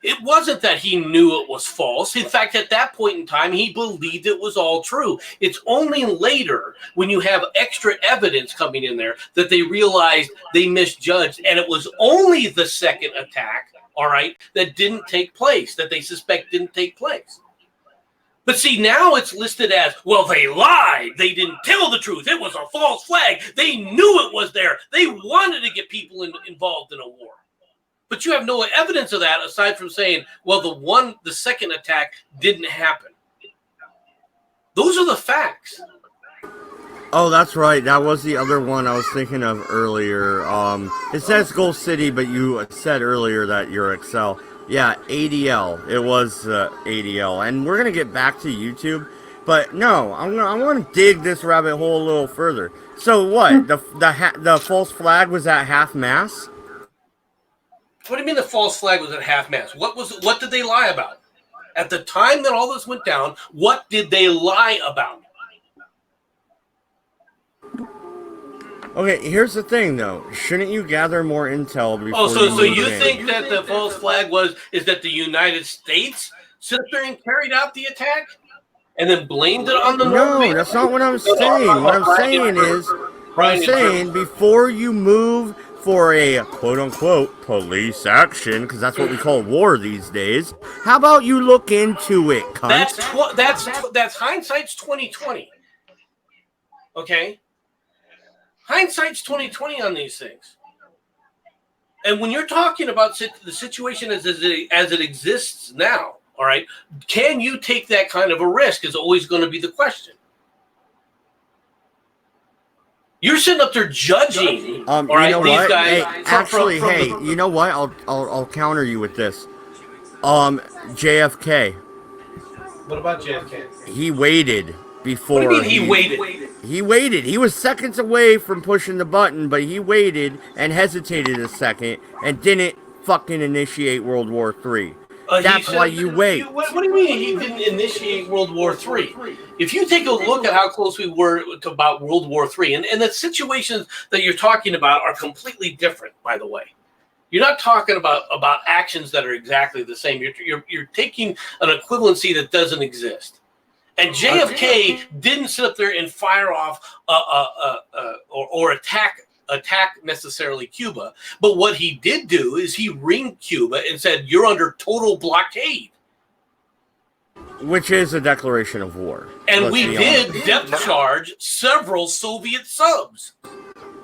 It wasn't that he knew it was false. In fact, at that point in time, he believed it was all true. It's only later, when you have extra evidence coming in there, that they realized they misjudged, and it was only the second attack, all right, that didn't take place, that they suspect didn't take place. But see, now it's listed as, well, they lied. They didn't tell the truth. It was a false flag. They knew it was there. They wanted to get people involved in a war. But you have no evidence of that aside from saying, well, the second attack didn't happen. Those are the facts. Oh, that's right. That was the other one I was thinking of earlier. It says Gold City, but you said earlier that you're Excel. Yeah, ADL. It was ADL. And we're going to get back to YouTube. But no, I want to dig this rabbit hole a little further. So what? The false flag was at half-mast? What do you mean the false flag was at half-mast? What did they lie about? At the time that all this went down, what did they lie about? Okay, here's the thing, though. Shouldn't you gather more intel before? Oh, so you think that the false flag is that the United States sit there and carried out the attack, and then blamed it on the North? No, that's not what I'm saying. What I'm saying before you move for a quote-unquote police action, because that's what we call war these days, how about you look into it, cunt? That's hindsight's 2020. Okay? Hindsight's 2020 on these things. And when you're talking about the situation as it exists now, all right, can you take that kind of a risk is always going to be the question. You're sitting up there judging. You know what? Hey, actually, you know what? I'll counter you with this. JFK. What about JFK? He waited before. What do you mean he waited? He waited. He was seconds away from pushing the button, but he waited and hesitated a second and didn't fucking initiate World War III. That's why you wait. What do you mean he didn't initiate World War III? If you take a look at how close we were to about World War III, and the situations that you're talking about are completely different, by the way. You're not talking about actions that are exactly the same. You're taking an equivalency that doesn't exist. And JFK didn't sit up there and fire off or attack necessarily Cuba, but what he did do is he ringed Cuba and said, "You're under total blockade," which is a declaration of war. And we did depth charge several Soviet subs.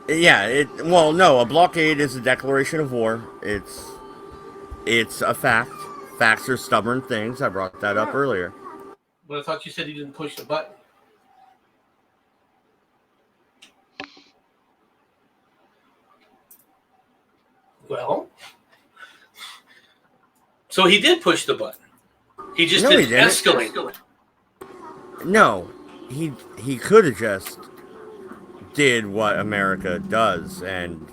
Yeah, no, a blockade is a declaration of war. It's a fact. Facts are stubborn things. I brought that up earlier. But I thought you said he didn't push the button. Well, so he did push the button. He just didn't escalate. No, he could have just did what America does and.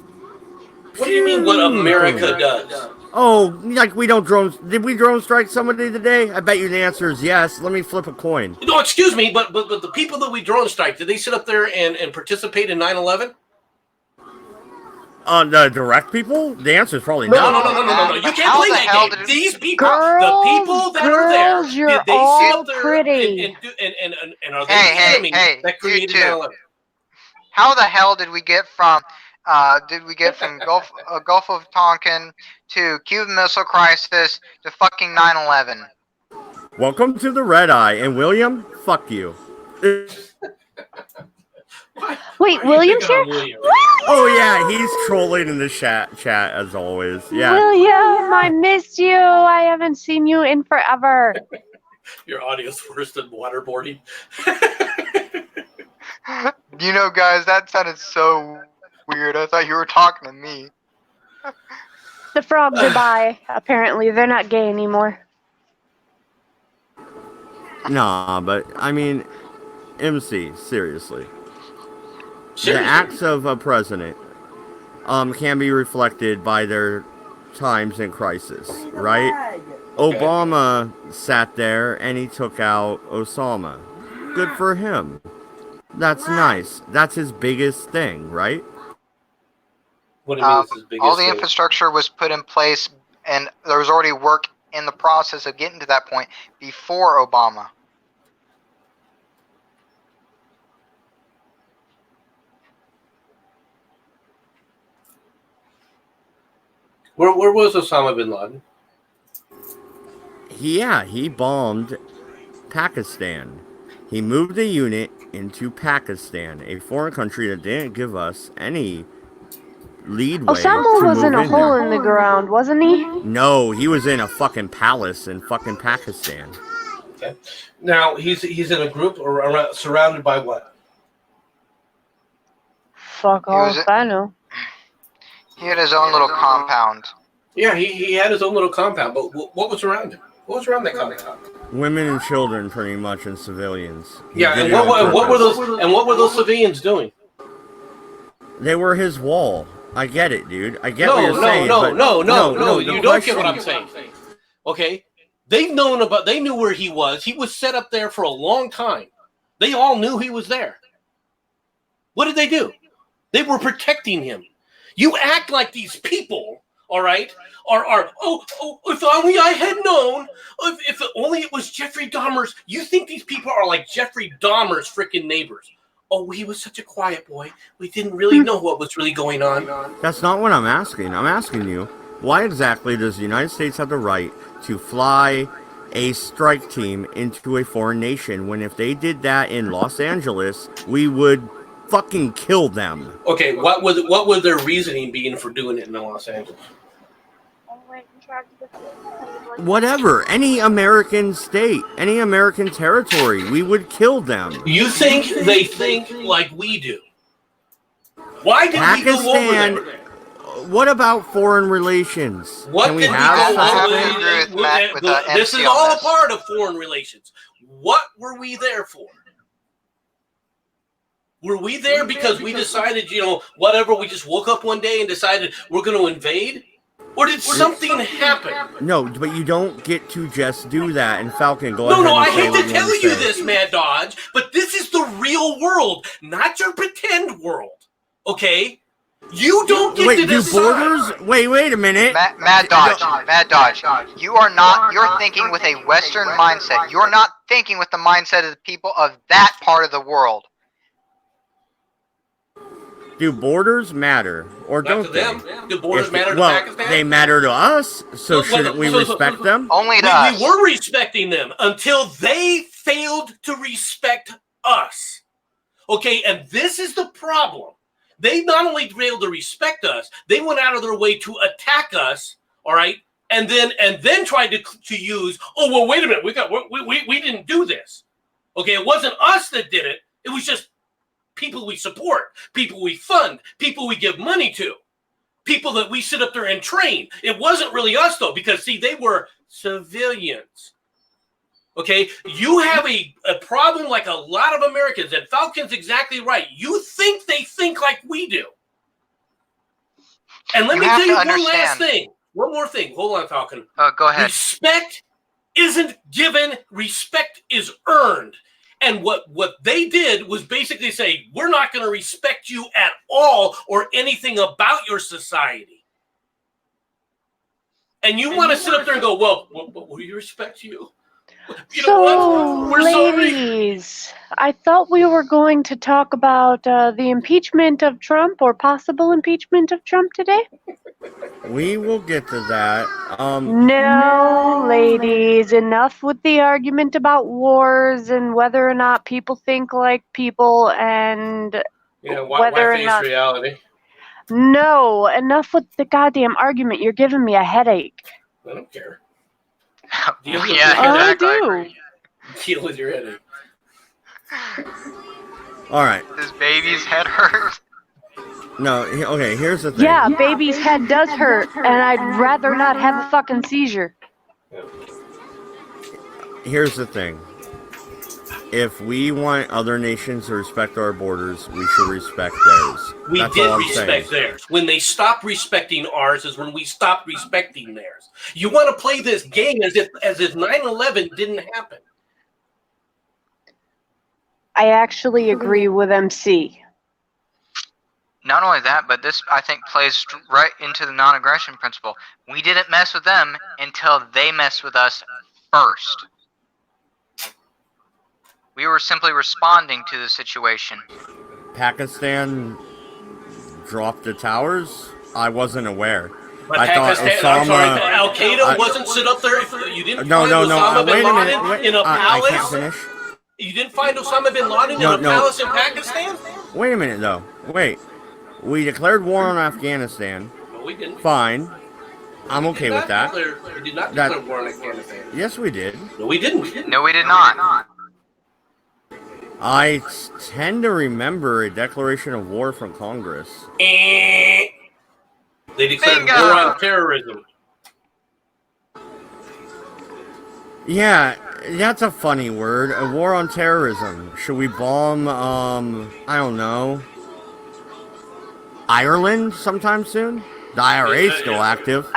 What do you mean what America does? Oh, like we don't drone. Did we drone strike somebody today? I bet you the answer is yes. Let me flip a coin. No, excuse me, but the people that we drone strike, did they sit up there and participate in 9/11? The direct people? The answer is probably no. no. You can't play that game. These people, the people that are there, did they sit up there and are they the enemy that created 9/11? How the hell did we get from Gulf of Tonkin to Cuban Missile Crisis to fucking 9/11? Welcome to the Red Eye, and William, fuck you. Wait, William's here? William? Oh yeah, he's trolling in the chat as always. Yeah. William, I missed you. I haven't seen you in forever. Your audio's worse than waterboarding. You know, guys, that sounded so weird. I thought you were talking to me. The frogs are bi. Apparently, they're not gay anymore. Nah, but I mean, MC, seriously. The acts of a president can be reflected by their times in crisis, right? Obama sat there and he took out Osama. Good for him. That's nice. That's his biggest thing, right? What do you mean? It's his biggest All the thing? infrastructure was put in place, and there was already work in the process of getting to that point before Obama. Where was Osama bin Laden? He bombed Pakistan. He moved the unit into Pakistan, a foreign country that didn't give us any leadway Osama to was move in a in hole there. in the ground, wasn't he? No, he was in a fucking palace in fucking Pakistan. Okay. Now he's in a group or around, surrounded by what? Fuck He all was- if I know. He had his own little compound. Yeah, he had his own little compound, but what was around him? What was around that compound? Women and children, pretty much, and civilians. He Yeah, did and it on what were purpose. what were those civilians doing? They were his wall. I get it, dude. I get what No, you're saying. no, but no, no, the no. You don't get question- what I'm saying. Okay, they knew where he was. He was set up there for a long time. They all knew he was there. What did they do? They were protecting him. You act like these people, all right, are if only I had known, if only it was Jeffrey Dahmer's. You think these people are like Jeffrey Dahmer's freaking neighbors? Oh, he was such a quiet boy. We didn't really know what was really going on. That's not what I'm asking. I'm asking you, why exactly does the United States have the right to fly a strike team into a foreign nation when if they did that in Los Angeles, we would fucking kill them? Okay, what would their reasoning being for doing it in Los Angeles? Whatever, any American state, any American territory, we would kill them. You think they think like we do? Why did we go Pakistan. over there? What about foreign relations? What Can we did we have go I have over to agree with Matt with the This MC is on all a this. part of foreign relations. What were we there for? Were we there because we decided, whatever, we just woke up one day and decided we're going to invade? Or did something happen? No, but you don't get to just do that. And Falcon, go ahead. No, I and say hate what to you tell wanna you say. this, Mad Dodge, but this is the real world, not your pretend world. Okay? You don't get to Wait, do decide. borders? Wait a minute. Mad Dodge. You're thinking with a Western mindset. You're not thinking with the mindset of the people of that part of the world. Do borders matter, or Not don't to them. they? Do borders matter to well, Pakistan? they matter to us, so shouldn't we respect them? Only to us. We were respecting them until they failed to respect us. Okay, and this is the problem. They not only failed to respect us, they went out of their way to attack us, all right, and then tried to use, oh, well, wait a minute, we didn't do this. Okay, it wasn't us that did it. It was just people we support, people we fund, people we give money to, people that we sit up there and train. It wasn't really us, though, because, see, they were civilians. Okay, you have a problem like a lot of Americans, and Falcon's exactly right. You think they think like we do. And let me tell you one last thing. One more thing. Hold on, Falcon. Go ahead. Respect isn't given. Respect is earned. And what they did was basically say, we're not going to respect you at all or anything about your society. And you want to sit up there and go, well, we respect you. You know what? We're ladies, sorry. I thought we were going to talk about the impeachment of Trump or possible impeachment of Trump today. We will get to that. No, ladies, enough with the argument about wars and whether or not people think like people and Why face reality? No, enough with the goddamn argument. You're giving me a headache. I don't care. Yeah, I exactly. do. Deal with your headache. All right. His baby's head hurt. No, okay, here's the thing. Yeah, baby's head does hurt, and I'd rather not have a fucking seizure. Here's the thing. if we want other nations to respect our borders, we should respect theirs. We That's did all I'm respect saying. theirs. When they stopped respecting ours is when we stopped respecting theirs. You want to play this game as if 9/11 didn't happen. I actually agree with MC. Not only that, but this, I think, plays right into the non-aggression principle. We didn't mess with them until they messed with us first. We were simply responding to the situation. Pakistan dropped the towers? I wasn't aware. But I Pakistan, thought I'm sorry, Osama... Al Qaeda wasn't sit up there. You didn't No, find no, no. Osama bin Wait a Laden minute. in a I can't palace. finish. You didn't find Osama bin Laden in a palace in Pakistan? Wait a minute, though. Wait. We declared war on Afghanistan. No, we didn't. Fine. I'm okay with that. We did not declare war on Afghanistan. Yes, we did. No, we didn't. No, we did not. I tend to remember a declaration of war from Congress. They declared Bingo! war on terrorism. Yeah, that's a funny word. A war on terrorism. Should we bomb, I don't know, Ireland sometime soon? The IRA is still active.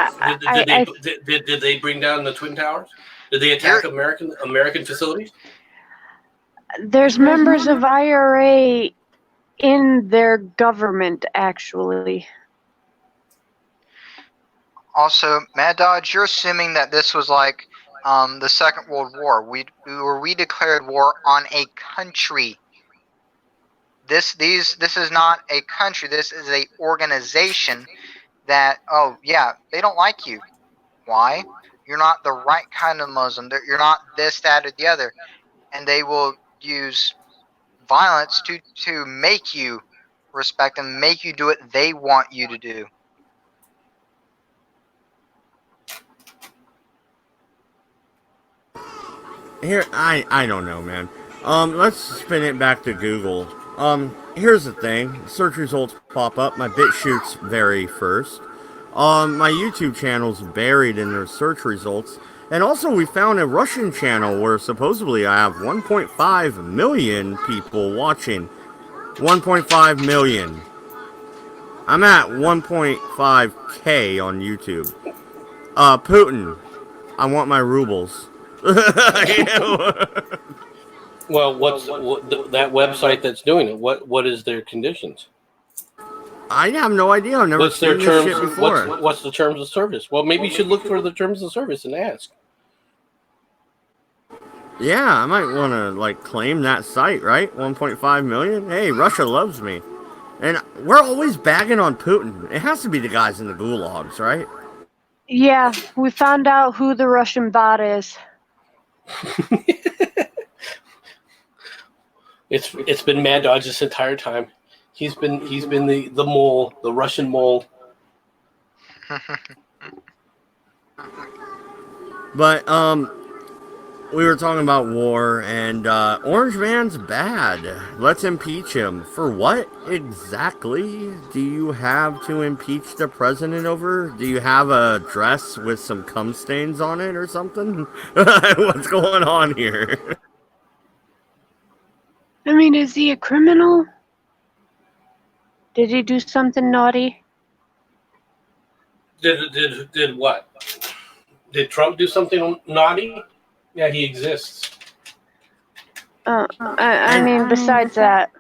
Did they bring down the Twin Towers? Did they attack American facilities? There's members of IRA in their government, actually. Also, Mad Dodge, you're assuming that this was like the Second World War. We declared war on a country. This is not a country. This is a organization that, oh yeah, they don't like you. Why? You're not the right kind of Muslim. You're not this, that, or the other, and they will use violence to make you respect them, make you do what they want you to do. Here, I don't know, man. Let's spin it back to Google. Here's the thing. Search results pop up. My BitChute's very first. My YouTube channel's buried in their search results. And also, we found a Russian channel where supposedly I have 1.5 million people watching. 1.5 million. I'm at 1.5K on YouTube. Putin, I want my rubles. Well, what's that website that's doing it? What is their conditions? I have no idea. I've never What's their seen this terms? shit before. What's the terms of service? Well, maybe you should look for the terms of service and ask. Yeah, I might want to like claim that site, right? 1.5 million. Hey, Russia loves me, and we're always bagging on Putin. It has to be the guys in the gulags, right? Yeah, we found out who the Russian bot is. It's been Mad Dodge this entire time. He's been the mole, the Russian mole. But we were talking about war, and Orange Man's bad. Let's impeach him. For what exactly do you have to impeach the president over? Do you have a dress with some cum stains on it or something? What's going on here? I mean, is he a criminal? Did he do something naughty? Did what? Did Trump do something naughty? Yeah, he exists. I mean, besides that.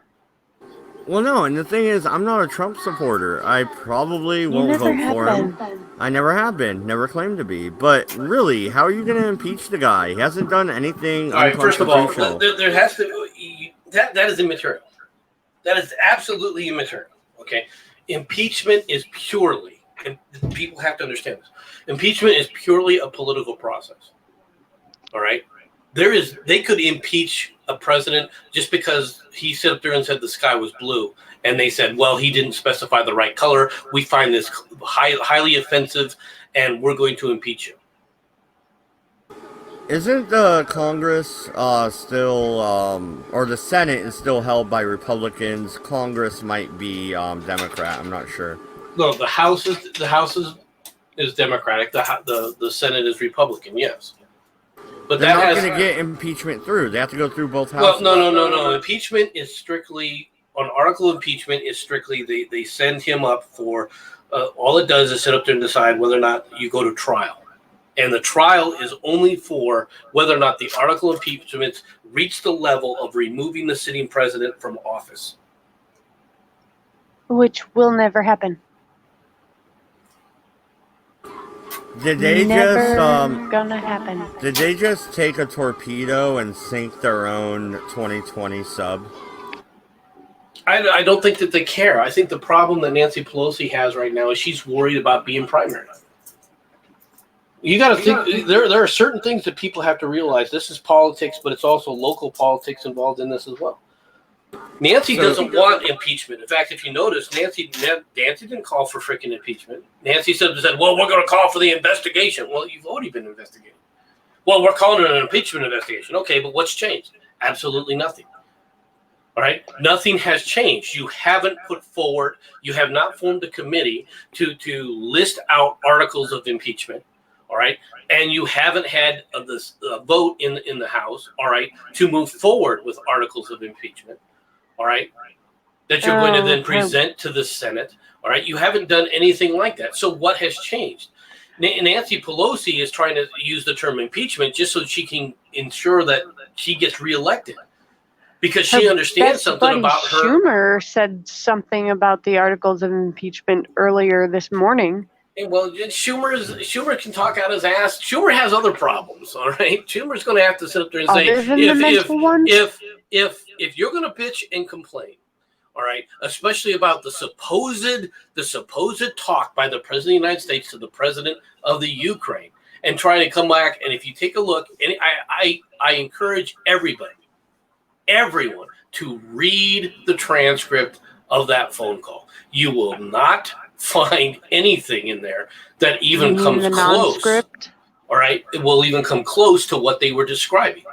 Well, no, and the thing is, I'm not a Trump supporter. I probably won't vote for him. I never have been, never claimed to be. But really, how are you going to impeach the guy? He hasn't done anything unconstitutional. First of all, there has to that is immaterial. That is absolutely immaterial. Okay, impeachment is purely, and people have to understand this. Impeachment is purely a political process. All right, they could impeach a president just because he sat up there and said the sky was blue, and they said, well, he didn't specify the right color. We find this highly offensive, and we're going to impeach him. Isn't the Congress still, or the Senate is still held by Republicans? Congress might be Democrat. I'm not sure. No, the House is Democratic. The Senate is Republican. Yes. But They're that not has going to get impeachment through. They have to go through both houses. well, no. Impeachment is strictly on article impeachment is strictly they send him up for all it does is sit up there and decide whether or not you go to trial. And the trial is only for whether or not the article of impeachment reach the level of removing the sitting president from office. Which will never happen. Did they Never just gonna happen. Did they just take a torpedo and sink their own 2020 sub? I don't think that they care. I think the problem that Nancy Pelosi has right now is she's worried about being primary. You got to think there are certain things that people have to realize. This is politics, but it's also local politics involved in this as well. Nancy doesn't want impeachment. In fact, if you notice, Nancy didn't call for freaking impeachment. Nancy said, well, we're going to call for the investigation. Well, you've already been investigated. Well, we're calling it an impeachment investigation. Okay, but what's changed? Absolutely nothing. All right? Nothing has changed. You haven't put forward, you have not formed a committee to list out articles of impeachment. All right, and you haven't had this vote in the House, all right, to move forward with articles of impeachment, all right, that you're going to then present to the Senate, all right. You haven't done anything like that. So what has changed? Nancy Pelosi is trying to use the term impeachment just so she can ensure that she gets reelected because she understands something about her. Schumer said something about the articles of impeachment earlier this morning. Well, Schumer can talk out his ass. Schumer has other problems, all right? Schumer's going to have to sit up there and say, if you're going to bitch and complain, all right, especially about the supposed talk by the President of the United States to the President of the Ukraine, and trying to come back, and if you take a look, and I encourage everyone to read the transcript of that phone call. You will not find anything in there that even comes close. Non-script? All right, it will even come close to what they were describing.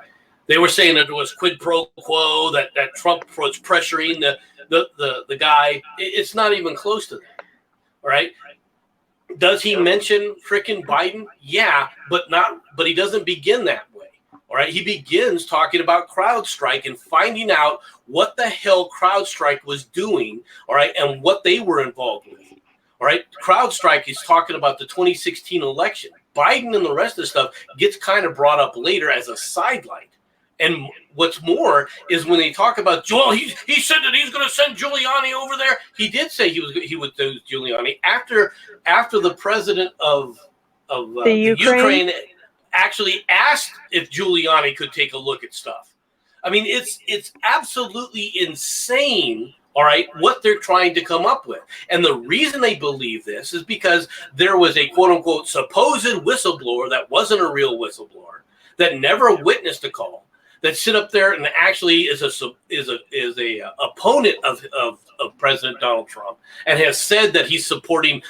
They were saying that there was quid pro quo, that Trump was pressuring the guy. It's not even close to that. All right. Does he mention frickin' Biden? Yeah, but he doesn't begin that way. All right. He begins talking about CrowdStrike and finding out what the hell CrowdStrike was doing. All right, and what they were involved with. All right, CrowdStrike is talking about the 2016 election. Biden and the rest of the stuff gets kind of brought up later as a sidelight. And what's more is when they talk about Joel, he said that he's going to send Giuliani over there. He did say he would do Giuliani after the president of the Ukraine actually asked if Giuliani could take a look at stuff. I mean, it's absolutely insane. All right, what they're trying to come up with. And the reason they believe this is because there was a quote unquote supposed whistleblower that wasn't a real whistleblower, that never witnessed a call, that sit up there and actually is a opponent of President Donald Trump and has said that he's supporting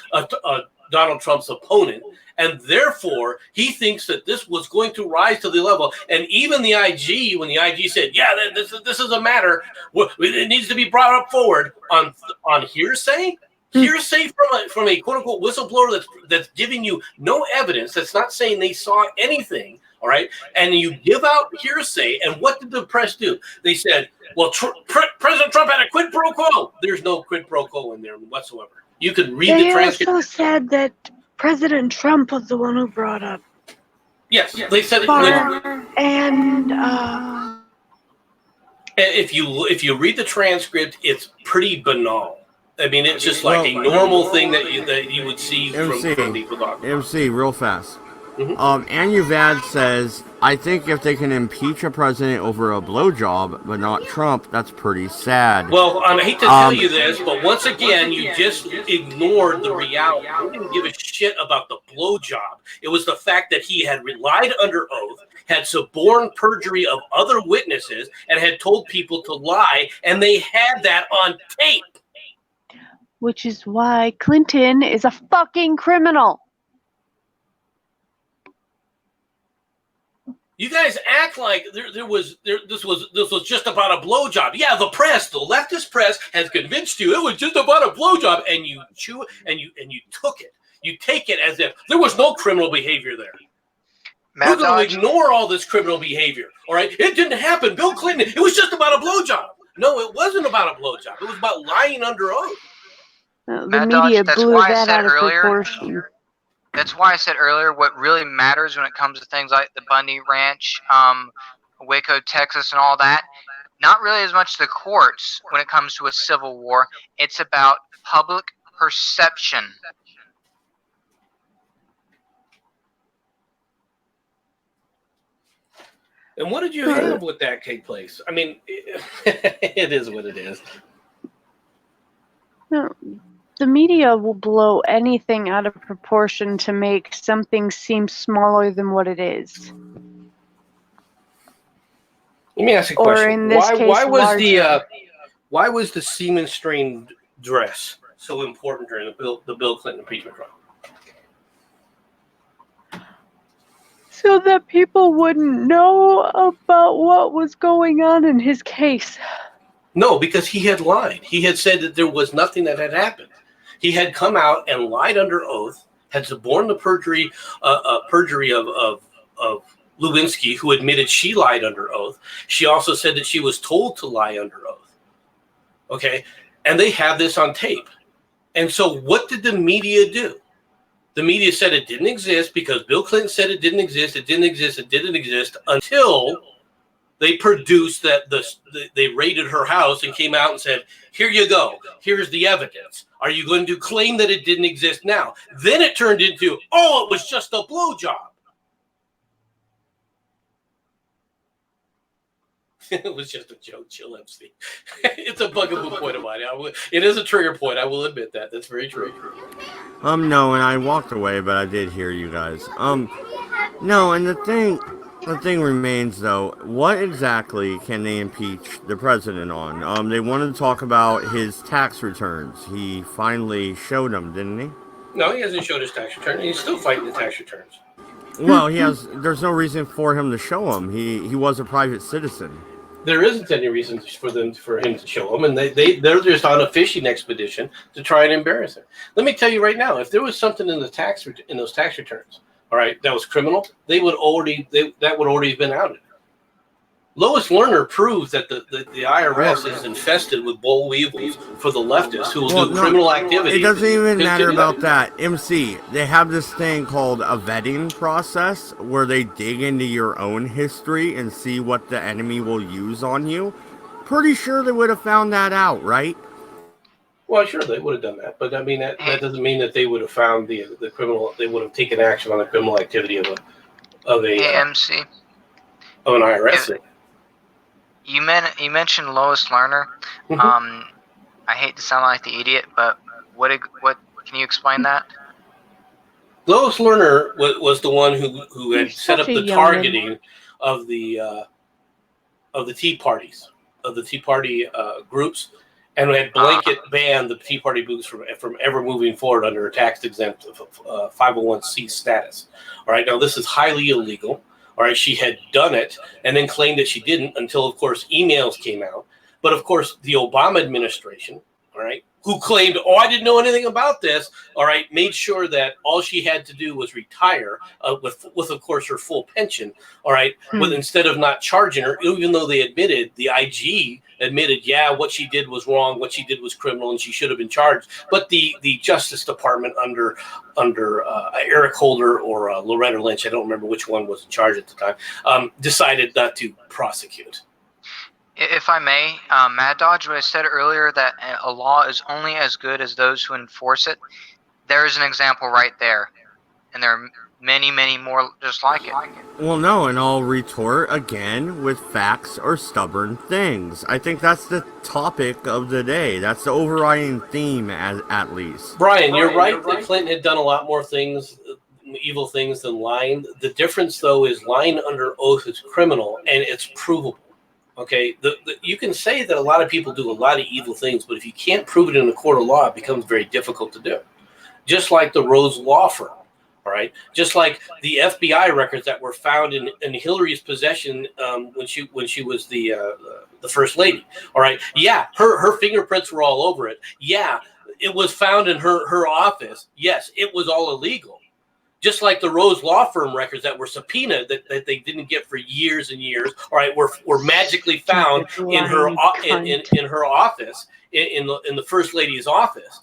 Donald Trump's opponent. And therefore, he thinks that this was going to rise to the level. And even the IG, when the IG said, yeah, this is a matter, it needs to be brought up forward on hearsay from a quote-unquote whistleblower that's giving you no evidence, that's not saying they saw anything, all right? And you give out hearsay, and what did the press do? They said, well, President Trump had a quid pro quo. There's no quid pro quo in there whatsoever. You can read the transcript. They also said that President Trump was the one who brought up. Yes, they said if you read the transcript, it's pretty banal. I mean, it's just like a normal thing that you would see from people talking. MC, real fast. Anuvad says, I think if they can impeach a president over a blowjob, but not Trump, that's pretty sad. Well, I hate to tell you this, but once again, you just ignored the reality. I didn't give a shit about the blowjob. It was the fact that he had relied under oath, had suborned perjury of other witnesses, and had told people to lie, and they had that on tape. Which is why Clinton is a fucking criminal. You guys act like this was just about a blowjob. Yeah, the leftist press has convinced you it was just about a blowjob, and you chew and you took it. You take it as if there was no criminal behavior there. We're Mad going Dodge. to ignore all this criminal behavior. All right, it didn't happen. Bill Clinton. It was just about a blowjob. No, it wasn't about a blowjob. It was about lying under oath. The Mad media Dodge, that's blew why I that said out of earlier. proportion. That's why I said earlier what really matters when it comes to things like the Bundy Ranch, Waco, Texas, and all that. Not really as much the courts when it comes to a civil war. It's about public perception. And what did you have with that take place? I mean, it is what it is. No, the media will blow anything out of proportion to make something seem smaller than what it is. Let me ask you a Or question. in this case, Why was the semen strain dress so important during the Bill Clinton impeachment trial? So that people wouldn't know about what was going on in his case. No, because he had lied. He had said that there was nothing that had happened. He had come out and lied under oath, had suborned the perjury of Lewinsky, who admitted she lied under oath. She also said that she was told to lie under oath. Okay, and they have this on tape. And so what did the media do? The media said it didn't exist because Bill Clinton said it didn't exist. It didn't exist. It didn't exist until they produced that they raided her house and came out and said, here you go. Here's the evidence. Are you going to claim that it didn't exist now? Then it turned into, oh, it was just a blowjob. It was just a joke. Chill, MC. It's a bugaboo point of mine. It is a trigger point. I will admit that. That's very true. No, and I walked away, but I did hear you guys. No, and the thing remains though, what exactly can they impeach the president on? They wanted to talk about his tax returns. He finally showed them, didn't he? No, he hasn't showed his tax return. He's still fighting the tax returns. Well, there's no reason for him to show them. He was a private citizen. There isn't any reason for him to show them, and they're just on a fishing expedition to try and embarrass him. Let me tell you right now, if there was something in those tax returns, all right, that was criminal, that would already have been outed. Lois Lerner proves that the IRS is infested with boll weevils for the leftists who will do criminal activity. It doesn't even matter about that. MC, they have this thing called a vetting process where they dig into your own history and see what the enemy will use on you. Pretty sure they would have found that out, right? Well, sure, they would have done that. But I mean, that doesn't mean that they would have found the criminal, they would have taken action on the criminal activity of an IRS thing. You mentioned Lois Lerner. Mm-hmm. I hate to sound like the idiot, but what can you explain that? Lois Lerner was the one who had set up the targeting of the Tea Parties, of the Tea Party groups, and had blanket banned the Tea Party groups from ever moving forward under a tax-exempt 501c status. All right, now this is highly illegal. All right, she had done it and then claimed that she didn't until, of course, emails came out. But, of course, the Obama administration, all right, who claimed, oh, I didn't know anything about this, all right, made sure that all she had to do was retire with of course, her full pension, all right, but instead of not charging her, even though they admitted, the IG admitted, yeah, what she did was wrong, what she did was criminal, and she should have been charged. But the Justice Department under Eric Holder or Loretta Lynch, I don't remember which one was in charge at the time, decided not to prosecute. If I may, Mad Dodge, what I said earlier, that a law is only as good as those who enforce it, there is an example right there. And there are many, many more just like it. Well, no, and I'll retort again with facts or stubborn things. I think that's the topic of the day. That's the overriding theme, at least. Brian, you're right that Clinton had done a lot more things, evil things, than lying. The difference, though, is lying under oath is criminal, and it's provable. Okay, you can say that a lot of people do a lot of evil things, but if you can't prove it in a court of law, it becomes very difficult to do. Just like the Rose Law Firm, all right? Just like the FBI records that were found in Hillary's possession when she was the first lady, all right? Yeah, her fingerprints were all over it. Yeah, it was found in her office. Yes, it was all illegal. Just like the Rose Law Firm records that were subpoenaed that they didn't get for years and years, all right, were magically found in her in her office, in the First Lady's office.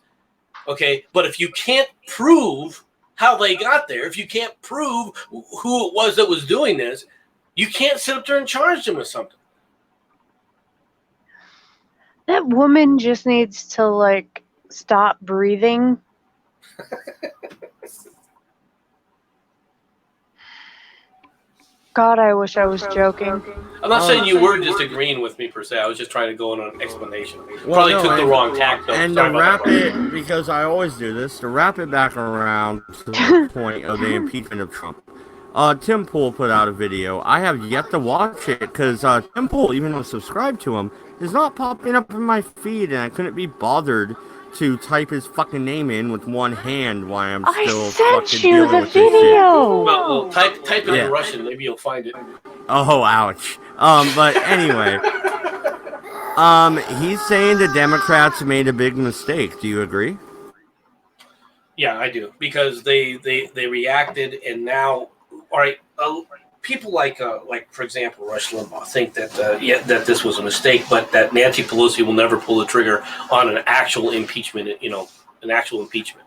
Okay, but if you can't prove how they got there, if you can't prove who it was that was doing this, you can't sit up there and charge them with something. That woman just needs to, like, stop breathing. God, I wish I was joking. I'm not saying you were disagreeing with me per se. I was just trying to go on an explanation. Probably took the wrong tack, though. And to wrap it, because I always do this, to wrap it back around to the point of the impeachment of Trump. Tim Pool put out a video. I have yet to watch it because Tim Pool, even though I'm subscribed to him, is not popping up in my feed, and I couldn't be bothered to type his fucking name in with one hand while I'm still fucking dealing with this shit. Well, type it in Russian. Maybe you'll find it. Oh, ouch. But anyway, he's saying the Democrats made a big mistake. Do you agree? Yeah, I do, because they reacted, and now, all right, people like for example, Rush Limbaugh think that that this was a mistake, but that Nancy Pelosi will never pull the trigger on an actual impeachment. An actual impeachment.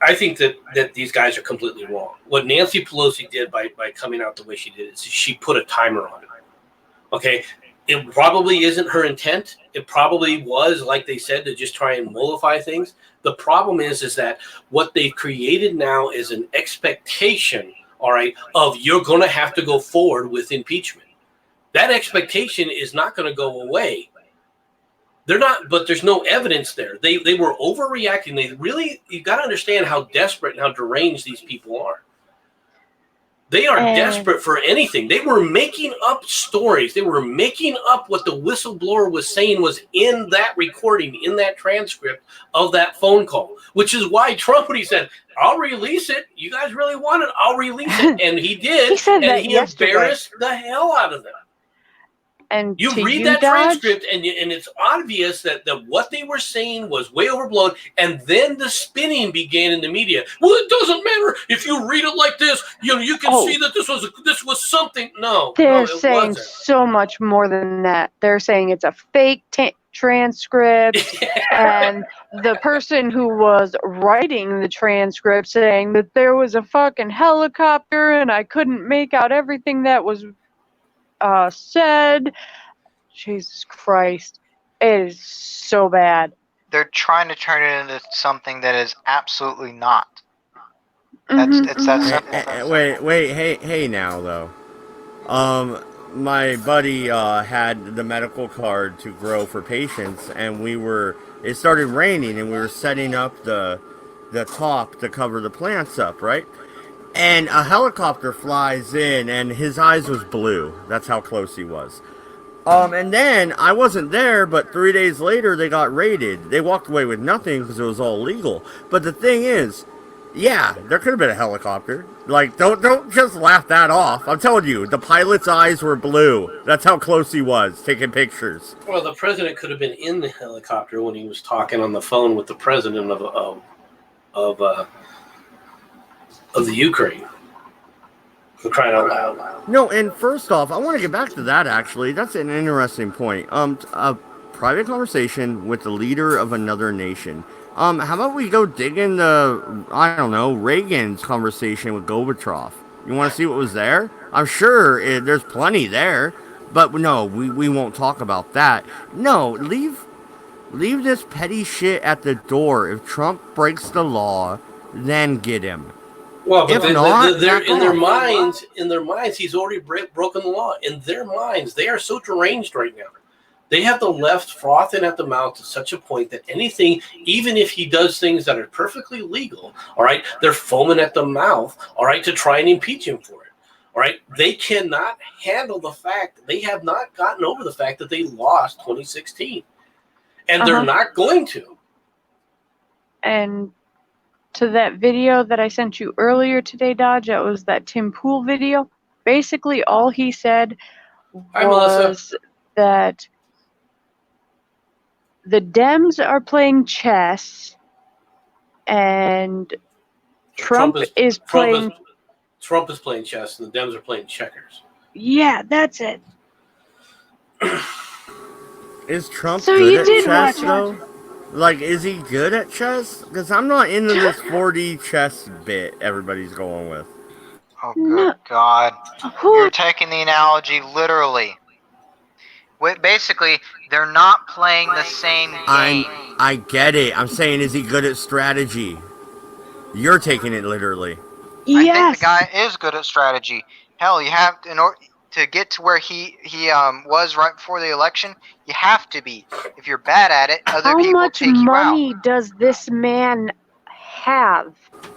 I think that these guys are completely wrong. What Nancy Pelosi did by coming out the way she did is she put a timer on it. Okay, it probably isn't her intent. It probably was, like they said, to just try and mollify things. The problem is that what they've created now is an expectation, all right, of you're going to have to go forward with impeachment. That expectation is not going to go away. They're not, but there's no evidence there. They were overreacting. You got to understand how desperate and how deranged these people are. They are desperate for anything. They were making up stories. They were making up what the whistleblower was saying was in that recording, in that transcript of that phone call, which is why Trump, when he said, I'll release it. You guys really want it? I'll release it. And he did. He said that he yesterday. Embarrassed the hell out of them. And you read that transcript, and it's obvious that what they were saying was way overblown, and then the spinning began in the media. Well, it doesn't matter if you read it like this. You can see that this was something. No, they're it saying wasn't. So much more than that. They're saying it's a fake transcript, and the person who was writing the transcript saying that there was a fucking helicopter, and I couldn't make out everything that was said. Jesus Christ, it is so bad. They're trying to turn it into something that is absolutely not. It's that simple. Wait, hey now though. My buddy had the medical card to grow for patients, and it started raining, and we were setting up the top to cover the plants up, right? And a helicopter flies in, and his eyes was blue. That's how close he was. And then I wasn't there, but 3 days later they got raided. They walked away with nothing because it was all legal. But the thing is, yeah, there could have been a helicopter. Like, don't just laugh that off. I'm telling you, the pilot's eyes were blue. That's how close he was, taking pictures. Well, the president could have been in the helicopter when he was talking on the phone with the president of the Ukraine. For crying out loud. No, and first off, I want to get back to that, actually. That's an interesting point. A private conversation with the leader of another nation. How about we go dig into, I don't know, Reagan's conversation with Gorbachev? You want to see what was there? I'm sure there's plenty there, but no, we won't talk about that. No, leave this petty shit at the door. If Trump breaks the law, then get him. Well, but they're in their minds, he's already broken the law. In their minds, they are so deranged right now. They have the left frothing at the mouth to such a point that anything, even if he does things that are perfectly legal, all right, they're foaming at the mouth, all right, to try and impeach him for it. All right, they cannot handle the fact, they have not gotten over the fact that they lost 2016. And they're not going to. And to that video that I sent you earlier today, Dodge, that was that Tim Pool video. Basically, all he said was that the Dems are playing chess and Trump is playing. Trump is playing chess, and the Dems are playing checkers. Yeah, that's it. Is Trump So good you at did chess, watch it. though? Like, is he good at chess? Because I'm not into this 4D chess bit everybody's going with. Oh, No. good God. Who? You're taking the analogy literally. Basically, they're not playing the same game. I get it. I'm saying, is he good at strategy? You're taking it literally. I think Yes. the guy is good at strategy. Hell, you have to, in order to get to where he was right before the election, you have to be. If you're bad at it, other How people much take you out. money does this man have?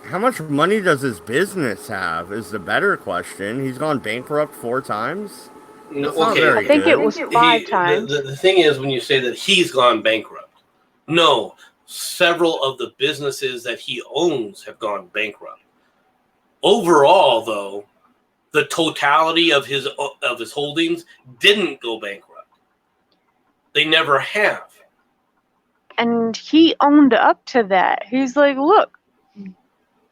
How much money does his business have is the better question. He's gone bankrupt 4 times. No, That's not okay. very I think good. it was 5 times. The thing is, when you say that he's gone bankrupt, no, several of the businesses that he owns have gone bankrupt. Overall, though, the totality of his holdings didn't go bankrupt. They never have. And he owned up to that. He's like, look,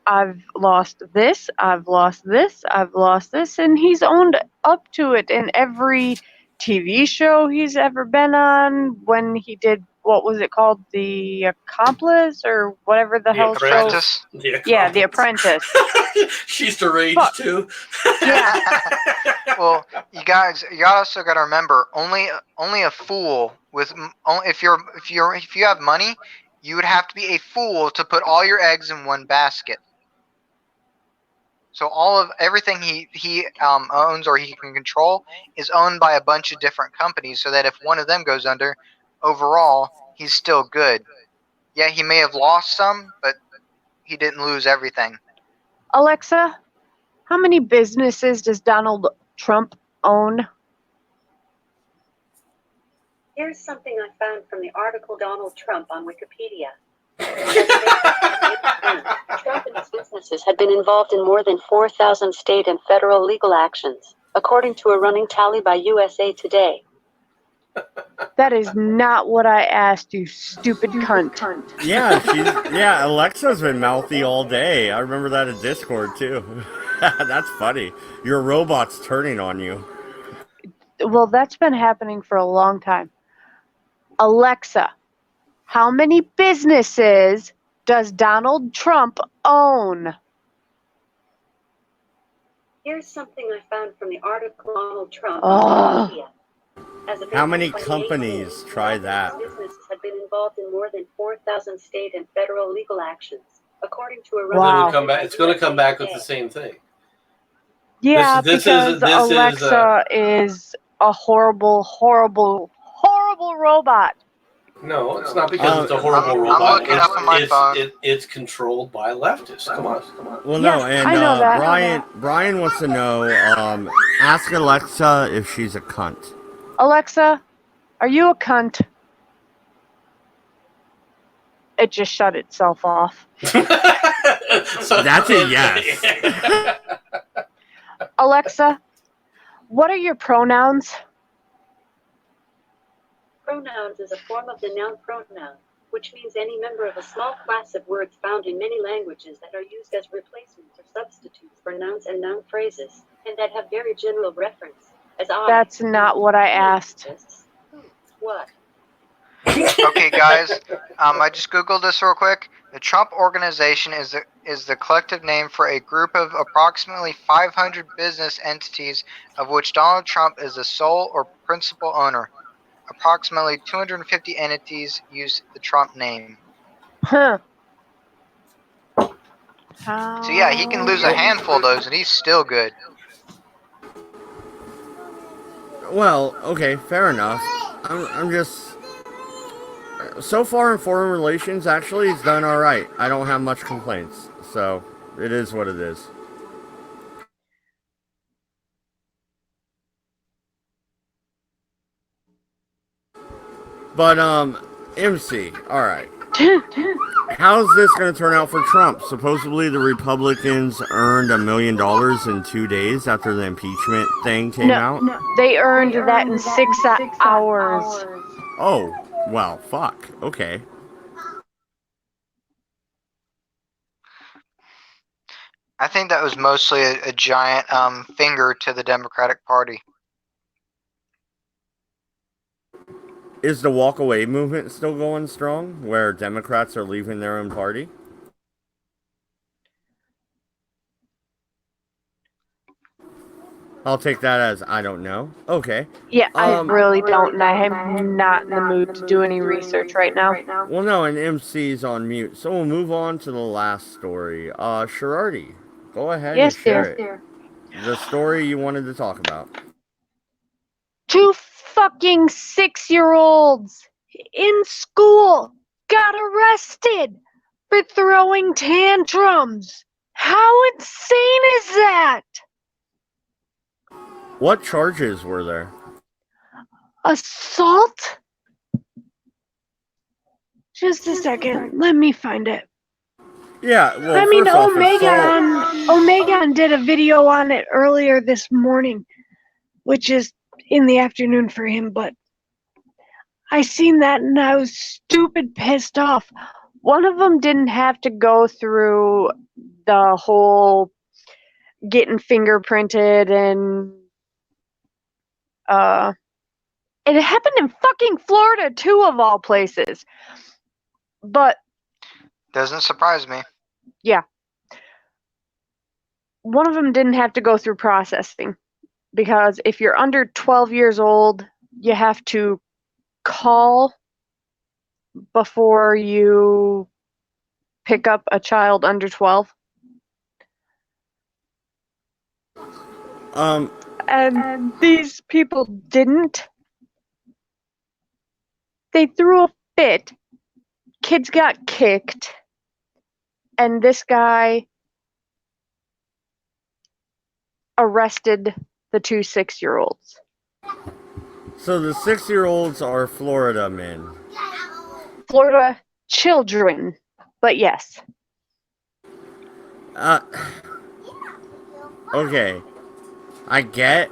I've lost this, I've lost this, I've lost this, and he's owned up to it in every TV show he's ever been on. When he did, what was it called, The Accomplice or whatever the hell show? Apprentice. Yeah, The Apprentice. She's deranged Fuck. too. Yeah. Well, you also got to remember, only a fool with if you have money, you would have to be a fool to put all your eggs in one basket. So everything he owns or he can control is owned by a bunch of different companies, so that if one of them goes under, overall he's still good. Yeah, he may have lost some, but he didn't lose everything. Alexa, how many businesses does Donald Trump own? Here's something I found from the article Donald Trump on Wikipedia. Trump and his businesses had been involved in more than 4,000 state and federal legal actions, according to a running tally by USA Today. That is not what I asked, you stupid cunt. Yeah, Alexa's been mouthy all day. I remember that in Discord too. That's funny. Your robot's turning on you. Well, that's been happening for a long time. Alexa, how many businesses does Donald Trump own? Here's something I found from the article Donald Trump on Wikipedia. As of How many April 28th, companies try that? businesses had been involved in more than 4,000 state and federal legal actions, according to a Wow. It's going to come back with the same thing. Yeah, This because Alexa is a horrible, horrible, horrible robot. No, it's not because it's a horrible I'm robot. looking up on my phone. It's controlled by leftists. Come on. Well, Yes, no, and I know that. Brian wants to know. Ask Alexa if she's a cunt. Alexa, are you a cunt? It just shut itself off. So That's a yes. Alexa, what are your pronouns? Pronouns is a form of the noun pronoun, which means any member of a small class of words found in many languages that are used as replacements or substitutes for nouns and noun phrases, and that have very general reference, as I. That's not what I asked. What? Okay, guys, I just googled this real quick. The Trump Organization is the collective name for a group of approximately 500 business entities, of which Donald Trump is the sole or principal owner. Approximately 250 entities use the Trump name. Huh. So yeah, he can lose a handful of those, and he's still good. Well, okay, fair enough. I'm just. So far in foreign relations, actually, he's done alright. I don't have much complaints. So, it is what it is. But, MC, alright. How's this going to turn out for Trump? Supposedly the Republicans earned $1 million in 2 days after the impeachment thing came out. No, they earned that in 6 hours. Oh, well, fuck. Okay. I think that was mostly a giant finger to the Democratic Party. Is the walk away movement still going strong, where Democrats are leaving their own party? I'll take that as I don't know. Okay. Yeah, I really don't, and I am not in the mood to do any research right now. Well, no, and MC's on mute, so we'll move on to the last story. Sherardi, go ahead Yes, and share dear. it. The story you wanted to talk about. 2 fucking 6-year-olds in school got arrested for throwing tantrums. How insane is that? What charges were there? Assault? Just a second. Let me find it. Yeah, well, I mean, first off, assault. Omegon did a video on it earlier this morning, which is in the afternoon for him, but I seen that and I was stupid pissed off. One of them didn't have to go through the whole getting fingerprinted and it happened in fucking Florida too, of all places. But Doesn't surprise me. yeah, one of them didn't have to go through processing, because if you're under 12 years old, you have to call before you pick up a child under 12. And these people didn't. They threw a fit. Kids got kicked. And this guy arrested the 2 6-year-olds. So the 6-year-olds are Florida men. Florida children, but yes. Okay. I get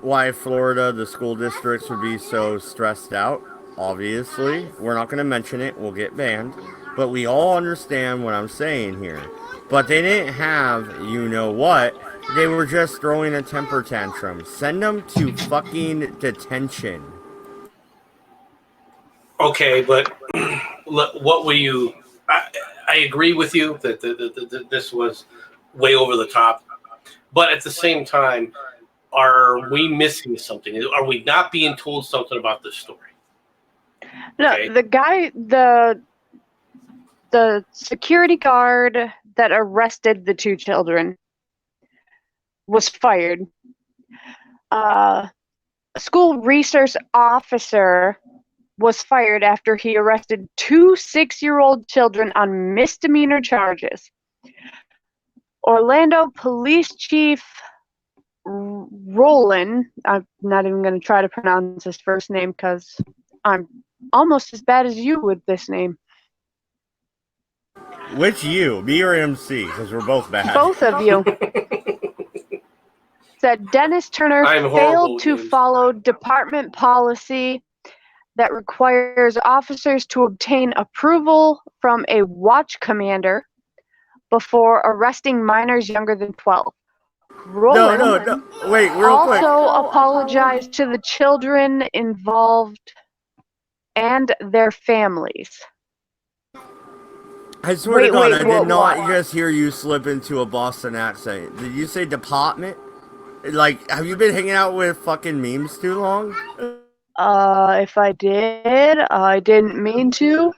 why Florida, the school districts, would be so stressed out. Obviously, we're not going to mention it. We'll get banned. But we all understand what I'm saying here. But they didn't have, you know what? They were just throwing a temper tantrum. Send them to fucking detention. Okay, but what were you? I agree with you that this was way over the top. But at the same time, are we missing something? Are we not being told something about this story? No, Okay. the guy, the security guard that arrested the 2 children was fired. A school resource officer was fired after he arrested 2 6-year-old children on misdemeanor charges. Orlando Police Chief Roland, I'm not even going to try to pronounce his first name because I'm almost as bad as you with this name. Which you? Me or MC? Because we're both bad. Both of you. Said Dennis Turner failed to follow department policy that requires officers to obtain approval from a watch commander before arresting minors younger than 12. Roland No. Wait, real quick. also apologized to the children involved and their families. I swear to God, I did what? not just hear you slip into a Boston accent. Did you say department? Like, have you been hanging out with fucking memes too long? If I did, I didn't mean to.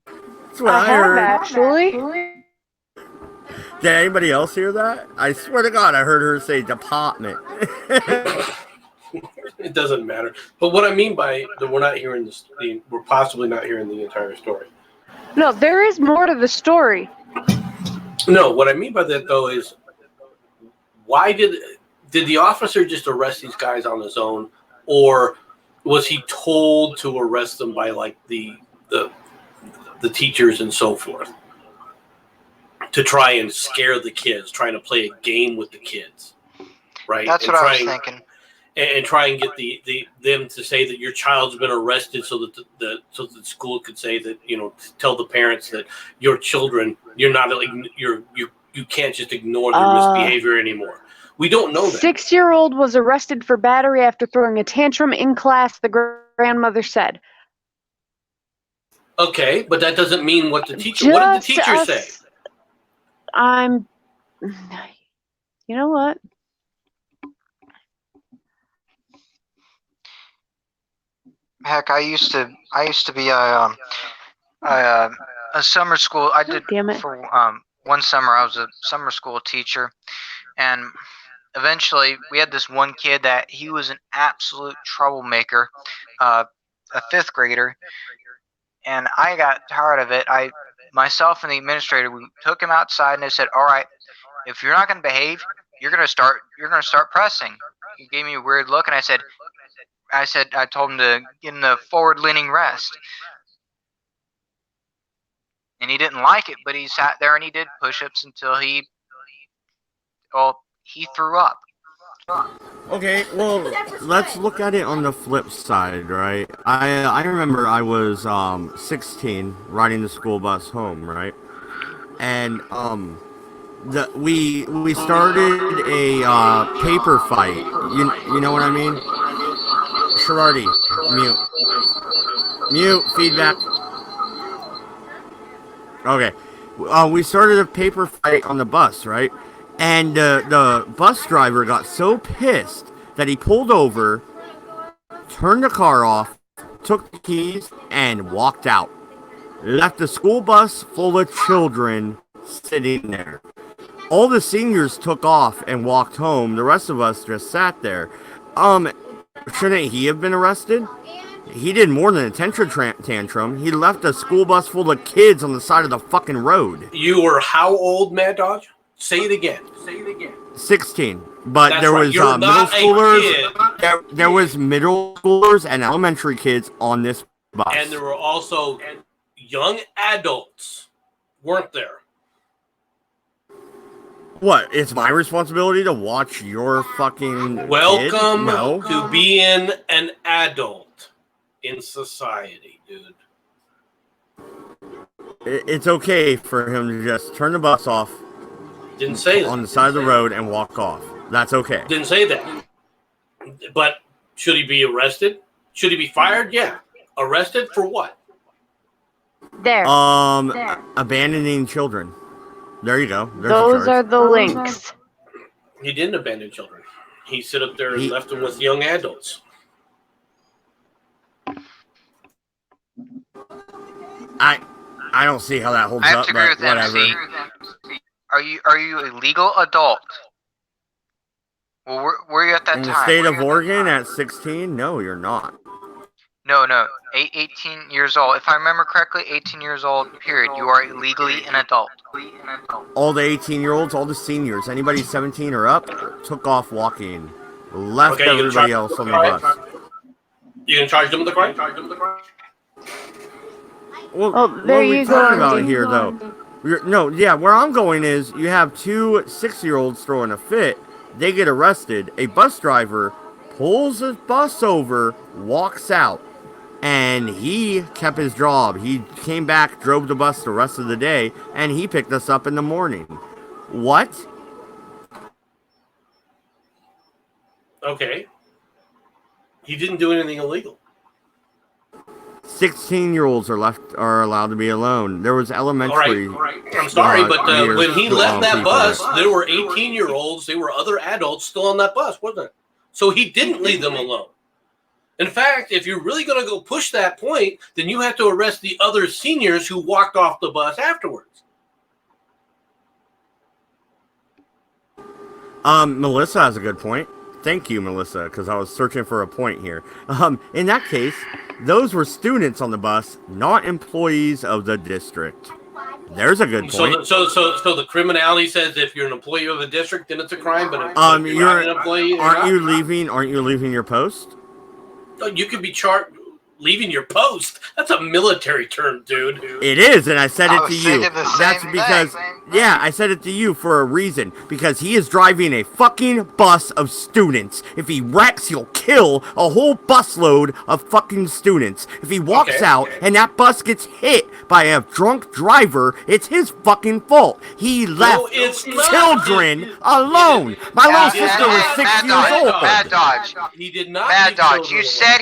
That's what I have heard. actually. Did anybody else hear that? I swear to God, I heard her say department. It doesn't matter. But what I mean by that, we're not hearing this. We're possibly not hearing the entire story. No, there is more to the story. No, what I mean by that though is, why did the officer just arrest these guys on his own, or was he told to arrest them by like the teachers and so forth, to try and scare the kids, trying to play a game with the kids, right? That's what I was thinking. And try and get them to say that your child's been arrested, so that the school could say that, you know, tell the parents that your children, you're you can't just ignore their misbehavior anymore. We don't know that. 6-year-old was arrested for battery after throwing a tantrum in class, the grandmother said. Okay, but that doesn't mean what the teacher. What did the teacher say? You know what? Heck, I used to be a summer school. I did for one summer. I was a summer school teacher, and eventually we had this one kid that he was an absolute troublemaker, a 5th grader, and I got tired of it. Myself and the administrator, we took him outside and they said, "All right, if you're not going to behave, you're going to start pressing." He gave me a weird look, and I told him to get in the forward-leaning rest. And he didn't like it, but he sat there and he did push-ups until he threw up. Okay, well, let's look at it on the flip side, right? I remember I was 16 riding the school bus home, right? And we started a paper fight. You know what I mean? Sherardi, mute feedback. Okay, we started a paper fight on the bus, right? And the bus driver got so pissed that he pulled over, turned the car off, took the keys, and walked out. Left the school bus full of children sitting there. All the seniors took off and walked home. The rest of us just sat there. Shouldn't he have been arrested? He did more than a tantrum. He left a school bus full of kids on the side of the fucking road. You were how old, Mad Dodge? Say it again. 16. But That's there right. was You're middle not schoolers. There was middle schoolers and elementary kids on this bus. And there were also young adults, weren't there? What? It's my responsibility to watch your fucking Welcome kid? No. to being an adult in society, dude. It's okay for him to just turn the bus off. Didn't say that. On the side of the road and walk off. That's okay. Didn't say that. But should he be arrested? Should he be fired? Yeah. Arrested for what? There. Abandoning children. There you go. There's Those are the links. He didn't abandon children. He sit up there and left them with young adults. I don't see how that holds I have up, to agree but with whatever. MC. Are you a legal adult? Well, were you at that In time? the state of Oregon at 16? No, you're not. No. 18 years old. If I remember correctly, 18 years old, period. You are legally an adult. All the 18-year-olds, all the seniors, anybody 17 or up, took off walking. Left everybody else on the bus. You can charge them with the crime? Well, there what are we you talking go, about Andy. here, though? Where I'm going is you have 2 6-year-olds throwing a fit. They get arrested. A bus driver pulls the bus over, walks out, and he kept his job. He came back, drove the bus the rest of the day, and he picked us up in the morning. What? Okay. He didn't do anything illegal. 16-year-olds are allowed to be alone. There was elementary. All right. I'm sorry, but when he left that bus, there were 18-year-olds. There were other adults still on that bus, wasn't it? So he didn't leave them alone. In fact, if you're really going to go push that point, then you have to arrest the other seniors who walked off the bus afterwards. Melissa has a good point. Thank you, Melissa, because I was searching for a point here. In that case, those were students on the bus, not employees of the district. There's a good point. So the criminality says if you're an employee of the district, then it's a crime. But if you're not an employee, aren't you leaving your post? You could be charged. leaving your post. That's a military term, dude. It is, and I said I it was to you. thinking the That's same because, thing. yeah, I said it to you for a reason. Because he is driving a fucking bus of students. If he wrecks, he'll kill a whole busload of fucking students. If he walks out and that bus gets hit by a drunk driver, it's his fucking fault. He left it's not. children alone. My little sister was 6 years old. Mad Dodge. He did not. Mad leave Dodge. children You alone. said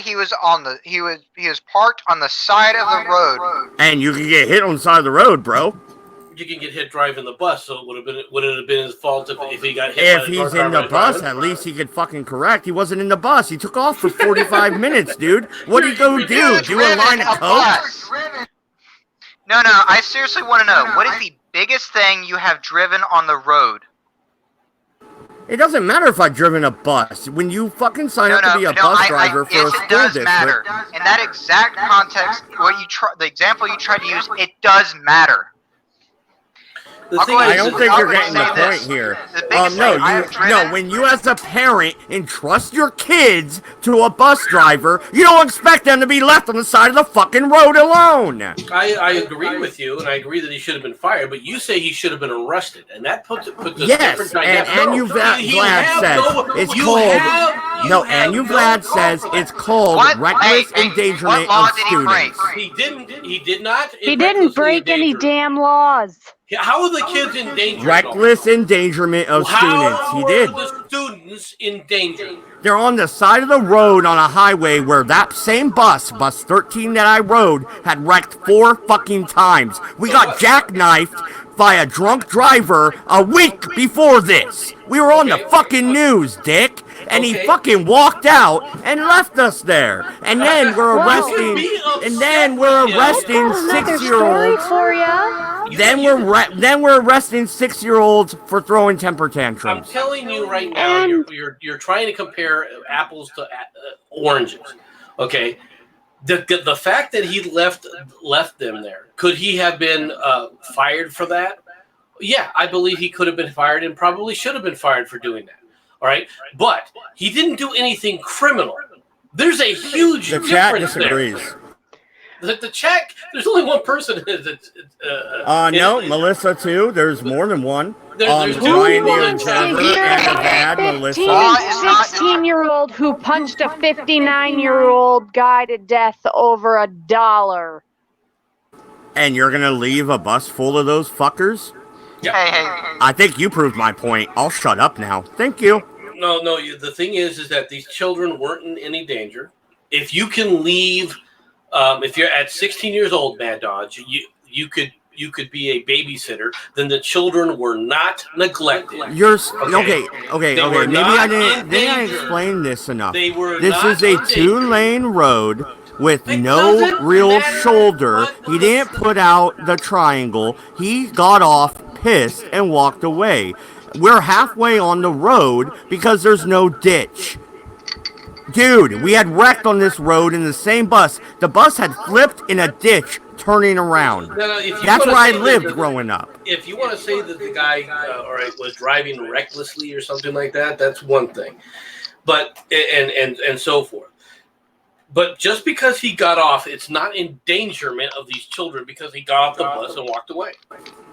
he was parked on the side of the road. And you can get hit on the side of the road, bro. You can get hit driving the bus, so would it have been his fault if he got hit? If by the he's car in the driver bus, driving? at least he could fucking correct. He wasn't in the bus. He took off for 45 minutes, dude. What'd he go do? Do a line of coke? bus. No, I seriously want to know, what is the biggest thing you have driven on the road? It doesn't matter if I've driven a bus. When you fucking sign up to be a bus driver for a yes, school it does district, matter. In that exact context, the example you tried to use, it does matter. The thing I is, don't think you're getting the point here. No, when you as a parent entrust your kids to a bus driver, you don't expect them to be left on the side of the fucking road alone. I agree with you, and I agree that he should have been fired. But you say he should have been arrested, and that puts a Yes, different dynamic. and you Vlad says it's called. And you Vlad says it's called reckless endangerment of students. He didn't. He did not. He didn't break any damn laws. How are the kids in danger? Reckless endangerment of students. He did. How are the students in danger? They're on the side of the road on a highway where that same bus 13 that I rode, had wrecked 4 fucking times. We got jackknifed by a drunk driver a week before this. We were on the fucking news, dick. And he fucking walked out and left us there. And then we're arresting. And then we're arresting Another story 6-year-olds. for ya. Then we're arresting 6-year-olds for throwing temper I'm tantrums. telling you right now, you're trying to compare apples to oranges. Okay, the fact that he left them there, could he have been fired for that? Yeah, I believe he could have been fired and probably should have been fired for doing that. All right, but he didn't do anything criminal. There's a huge The chat difference disagrees. there. The check. There's only one person. No, Melissa too. There's more than one. There's Brian, people the in chat. observer, and Dad, Melissa. 16-year-old who punched a 59-year-old guy to death over $1. And you're gonna leave a bus full of those fuckers? Hey. I think you proved my point. I'll shut up now. Thank you. No. The thing is that these children weren't in any danger. If you can leave, if you're at 16 years old, Mad Dodge, you could be a babysitter. Then the children were not neglected. You're okay. Maybe I didn't danger. explain this enough. They were This not is a in danger. 2-lane road with It no doesn't real matter shoulder. what He didn't put out the triangle. He got off pissed and walked away. We're halfway on the road because there's no ditch. Dude, we had wrecked on this road in the same bus. The bus had flipped in a ditch, turning around. No, if you That's wanna where I say lived that- growing up. If you want to say that the guy, was driving recklessly or something like that, that's one thing. But and so forth. But just because he got off, it's not endangerment of these children because he got off the bus and walked away.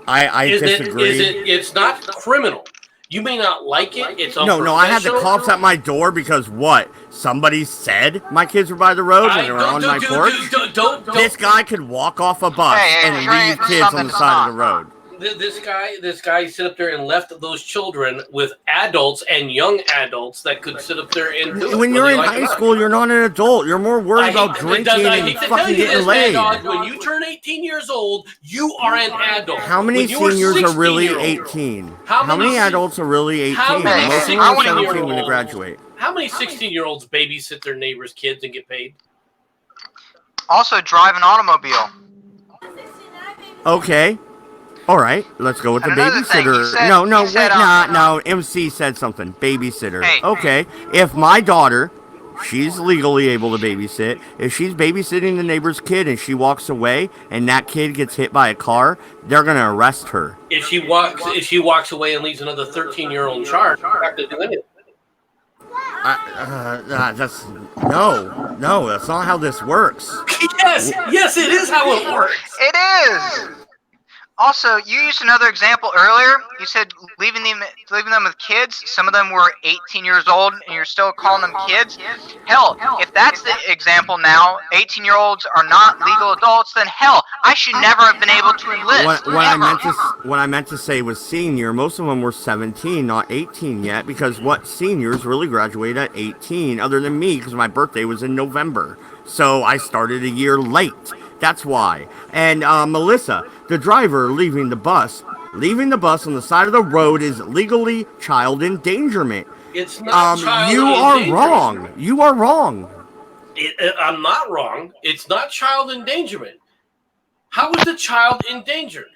I disagree. It's not criminal. You may not like it. It's No, I had the cops at my door because what? Somebody said my kids were by the road and they were on my porch? This guy could walk off a bus and leave kids on the side of the road. This guy sit up there and left those children with adults and young adults that could sit up there and do it. When you're in high school, you're not an adult. You're more worried about drinking and fucking getting laid. When you turn 18 years old, you are an adult. How many seniors are really 18? How many adults are really 18? Most of them are 17 when they graduate. How many 16-year-olds babysit their neighbors' kids and get paid? Also, drive an automobile. Okay. All right, let's go with the Another thing, babysitter. you said- No, you said, no. MC said something. Babysitter. Hey. Okay. If my daughter, she's legally able to babysit. If she's babysitting the neighbor's kid and she walks away and that kid gets hit by a car, they're gonna arrest her. If she walks away and leaves another 13-year-old in charge, you have to do anything. That's no, that's not how this works. Yes, it is how it works. It is. Also, you used another example earlier. You said leaving them with kids. Some of them were 18 years old, and you're still calling them kids. Hell, if that's the example now, 18-year-olds are not legal adults, then hell, I should never have been able to enlist. What I meant to say was senior. Most of them were 17, not 18 yet, because what seniors really graduate at 18, other than me, because my birthday was in November. So I started a year late. That's why. And Melissa, the driver leaving the bus on the side of the road is legally child endangerment. It's not child You endangerment. are wrong. You are wrong. I'm not wrong. It's not child endangerment. How is a child endangered?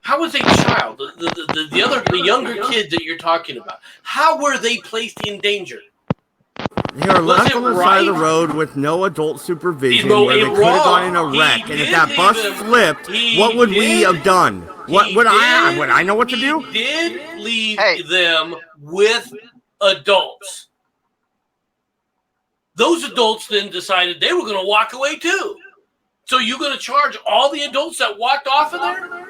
How is a child, the younger kids that you're talking about, how were they placed in danger? They are left on the side of the road with no adult supervision where they could have gone in a wreck. And if that bus flipped, what would we have done? Would I know what to do? He did leave them with adults. Those adults then decided they were going to walk away too. So you're going to charge all the adults that walked off of there?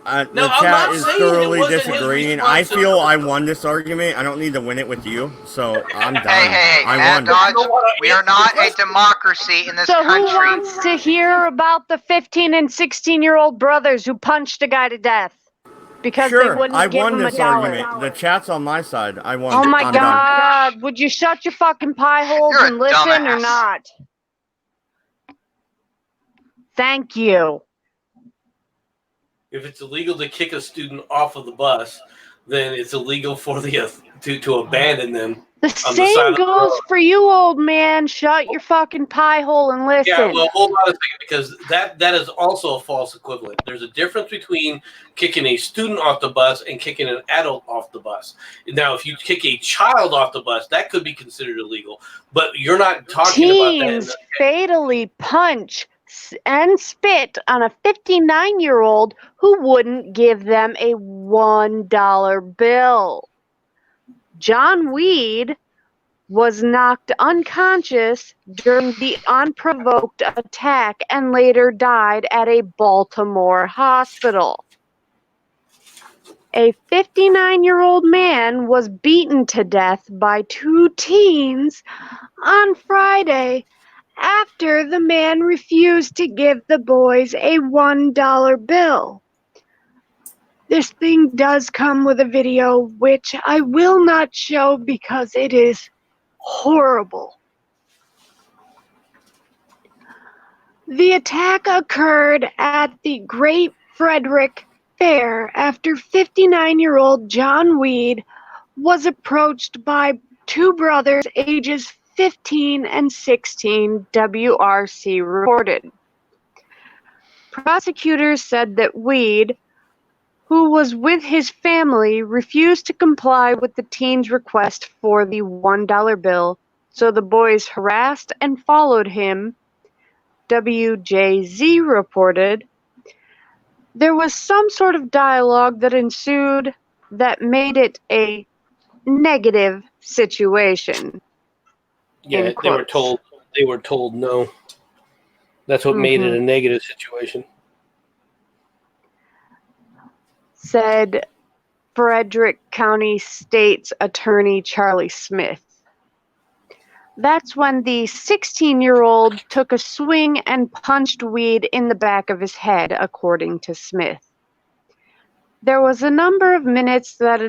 The chat is thoroughly disagreeing. I feel I won this argument. I don't need to win it with you, so I'm done. Hey, Matt Dodge, we are not a democracy in this country. So who wants to hear about the 15 and 16-year-old brothers who punched a guy to death because they wouldn't give him a dollar? Argument. The chat's on my side. I won. Oh my I'm God! done. Would you shut your fucking pie holes You're a and listen dumbass. or not? Thank you. If it's illegal to kick a student off of the bus, then it's illegal for the to abandon them. The same goes for you, old man. Shut your fucking pie hole and listen. Yeah, well, hold on a second, because that is also a false equivalent. There's a difference between kicking a student off the bus and kicking an adult off the bus. Now, if you kick a child off the bus, that could be considered illegal. But you're not talking about that. Teens fatally punch and spit on a 59-year-old who wouldn't give them a $1 bill. John Weed was knocked unconscious during the unprovoked attack and later died at a Baltimore hospital. A 59-year-old man was beaten to death by two teens on Friday after the man refused to give the boys a $1 bill. This thing does come with a video, which I will not show because it is horrible. The attack occurred at the Great Frederick Fair after 59-year-old John Weed was approached by two brothers ages 15 and 16, WRC reported. Prosecutors said that Weed, who was with his family, refused to comply with the teen's request for the $1 bill, so the boys harassed and followed him, WJZ reported. There was some sort of dialogue that ensued that made it a negative situation. Yeah, they were told no. That's what made it a negative situation. Said Frederick County State's Attorney Charlie Smith. That's when the 16-year-old took a swing and punched Weed in the back of his head, according to Smith. There was a number of minutes that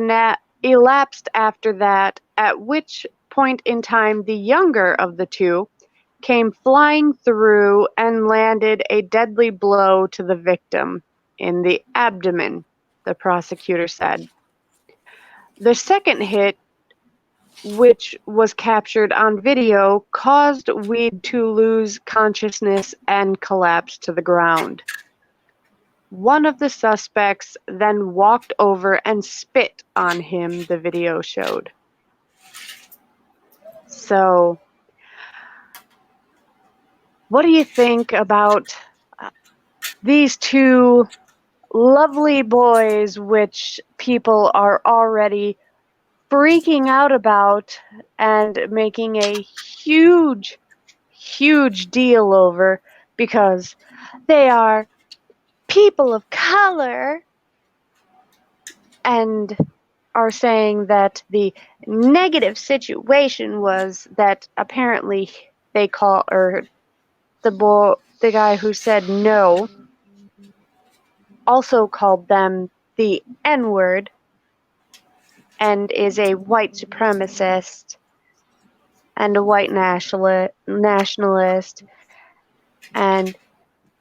elapsed after that, at which point in time the younger of the two came flying through and landed a deadly blow to the victim in the abdomen, the prosecutor said. The second hit, which was captured on video, caused Weed to lose consciousness and collapse to the ground. One of the suspects then walked over and spit on him, the video showed. So, what do you think about these two lovely boys, which people are already freaking out about and making a huge, huge deal over because they are people of color and are saying that the negative situation was that apparently they call or the guy who said no also called them the N-word and is a white supremacist and a white nationalist and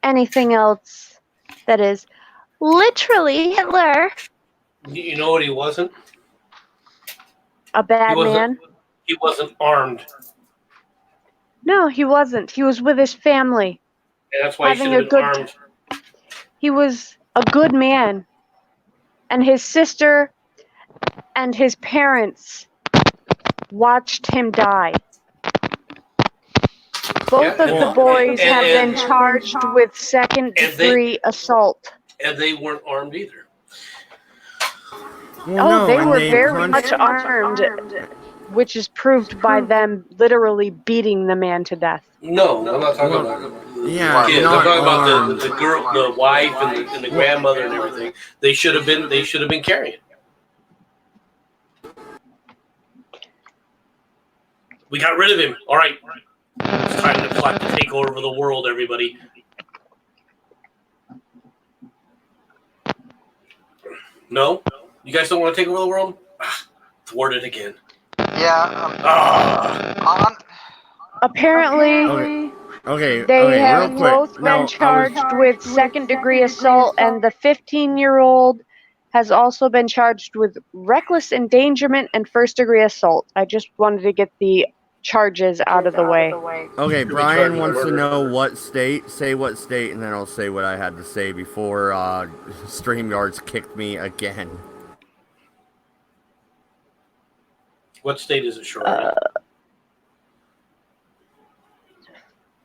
anything else that is literally Hitler. You know what he wasn't? A bad man. He wasn't armed. No, he wasn't. He was with his family. And that's why he should have been armed. He was a good man. And his sister and his parents watched him die. Both of the boys have been charged with second-degree assault. And they weren't armed either. Well, they were very much armed, which is proved by them literally beating the man to death. No, I'm not talking about yeah, kids. I'm talking about the girl, the wife, and the grandmother and everything. They should have been carrying. We got rid of him. All right. It's time to plot to take over the world, everybody. No? You guys don't want to take over the world? Thwart it again. Yeah. Apparently, they have both been charged with second-degree assault, and the 15-year-old has also been charged with reckless endangerment and first-degree assault. I just wanted to get the charges out of the way. Okay, Brian wants to know what state. Say what state, and then I'll say what I had to say before StreamYards kicked me again. What state is it, Shorty?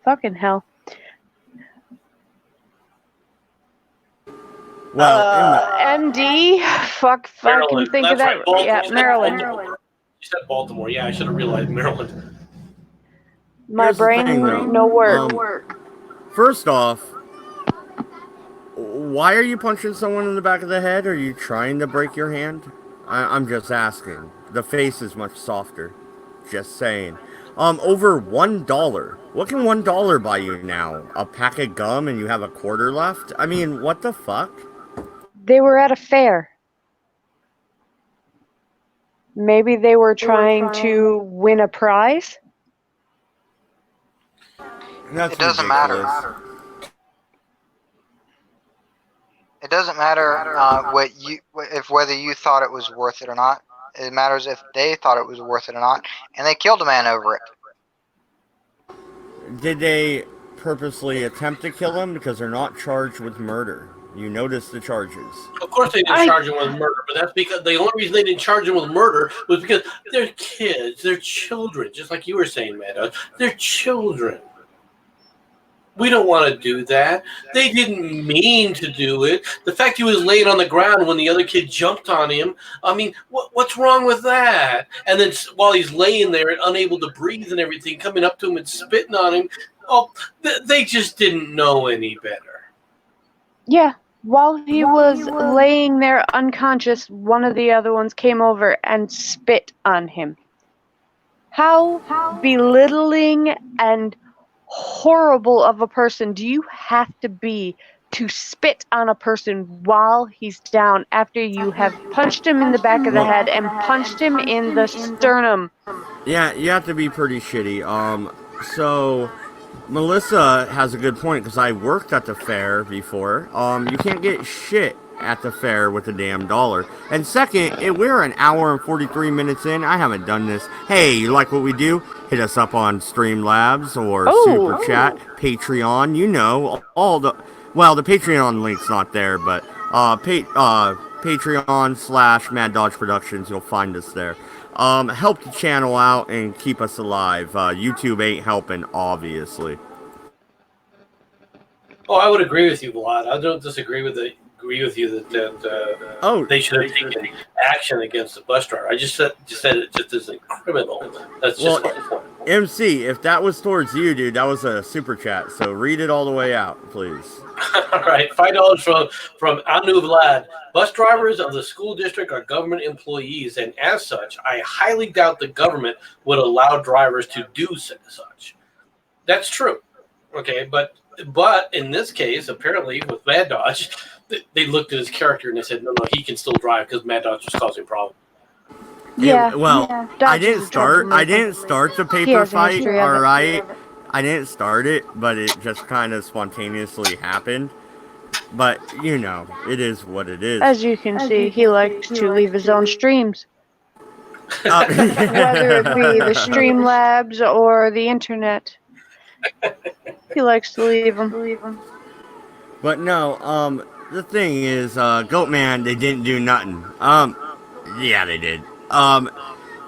Fucking hell. Well, MD? Fuck, I can think of that. Right. Yeah, Maryland. You said Baltimore. Yeah, I should have realized Maryland. My brain, no work. First off, why are you punching someone in the back of the head? Are you trying to break your hand? I'm just asking. The face is much softer. Just saying. Over $1. What can $1 buy you now? A pack of gum and you have a quarter left? I mean, what the fuck? They were at a fair. Maybe they were trying to win a prize? That's it doesn't ridiculous. matter. It doesn't matter whether you thought it was worth it or not. It matters if they thought it was worth it or not, and they killed a man over it. Did they purposely attempt to kill him? Because they're not charged with murder. You notice the charges. Of course they didn't charge him with murder, but that's because the only reason they didn't charge him with murder was because they're kids, they're children, just like you were saying, Mad. They're children. We don't want to do that. They didn't mean to do it. The fact he was laying on the ground when the other kid jumped on him, I mean, what's wrong with that? And then while he's laying there and unable to breathe and everything, coming up to him and spitting on him, they just didn't know any better. Yeah. While he was laying there unconscious, one of the other ones came over and spit on him. How belittling and horrible of a person do you have to be to spit on a person while he's down after you have punched him in the back of the head and punched him in the sternum? Yeah, you have to be pretty shitty. So Melissa has a good point because I worked at the fair before. You can't get shit at the fair with a damn dollar. And second, we're an hour and 43 minutes in. I haven't done this. Hey, you like what we do? Hit us up on Streamlabs or Super Chat, Patreon. You know, all the... Well, the Patreon link's not there, but Patreon/Mad Dodge Productions, you'll find us there. Help the channel out and keep us alive. YouTube ain't helping, obviously. Oh, I would agree with you, Vlad. I don't disagree with it. agree with you that Oh, they should have taken action against the bus driver. I just said it just isn't criminal. That's just well, my point. MC, if that was towards you, dude, that was a super chat. So read it all the way out, please. All right, $5 from Anu Vlad. Bus drivers of the school district are government employees, and as such, I highly doubt the government would allow drivers to do such. That's true. Okay, but in this case, apparently with Mad Dodge, they looked at his character and they said, no, he can still drive because Mad Dodge was causing problems. Yeah. I Dodge is didn't a start. I troublemaker. didn't start the He paper has a fight. history of it. All right, I didn't start it, but it just kind of spontaneously happened. But you know, it is what it is. As you can see, he likes to leave his own streams, whether it be the Streamlabs or the internet. He likes to leave them. But no, the thing is, Goatman, they didn't do nothing. Yeah, they did.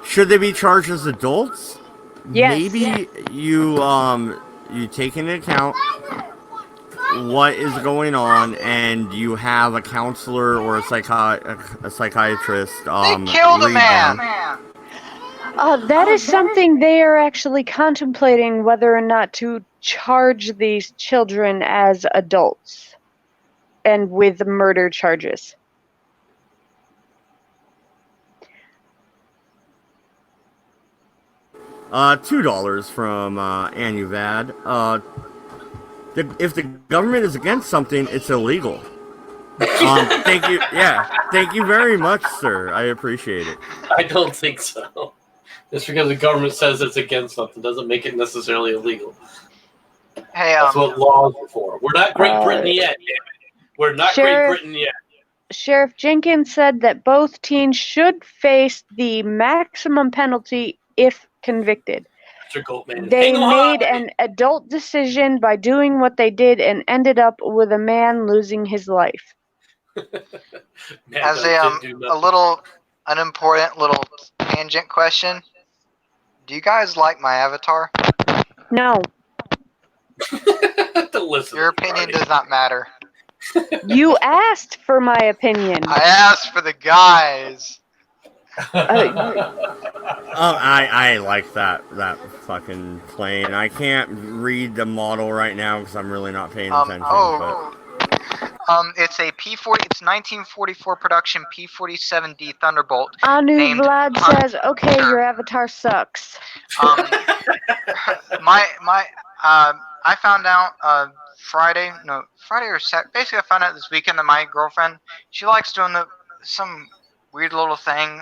Should they be charged as adults? Yes. Maybe you take into account what is going on, and you have a counselor or a psychiatrist. They killed a read man. them. That is something they are actually contemplating whether or not to charge these children as adults and with murder charges. $2 from Anuvad. If the government is against something, it's illegal. Thank you. Yeah, thank you very much, sir. I appreciate it. I don't think so. Just because the government says it's against something doesn't make it necessarily illegal. Hey, That's what laws are for. We're not Great Britain yet. We're not Great Britain yet. Sheriff Jenkins said that both teens should face the maximum penalty if convicted. They made an adult decision by doing what they did and ended up with a man losing his life. As a little unimportant little tangent question, do you guys like my avatar? No. Your opinion does not matter. You asked for my opinion. I asked for the guys. I like that fucking plane. I can't read the model right now because I'm really not paying attention. It's a P-40. It's 1944 production P-47D Thunderbolt. Anu Vlad says, "Okay, your avatar sucks." I found out Friday or Saturday. Basically, I found out this weekend that my girlfriend, she likes doing some weird little thing.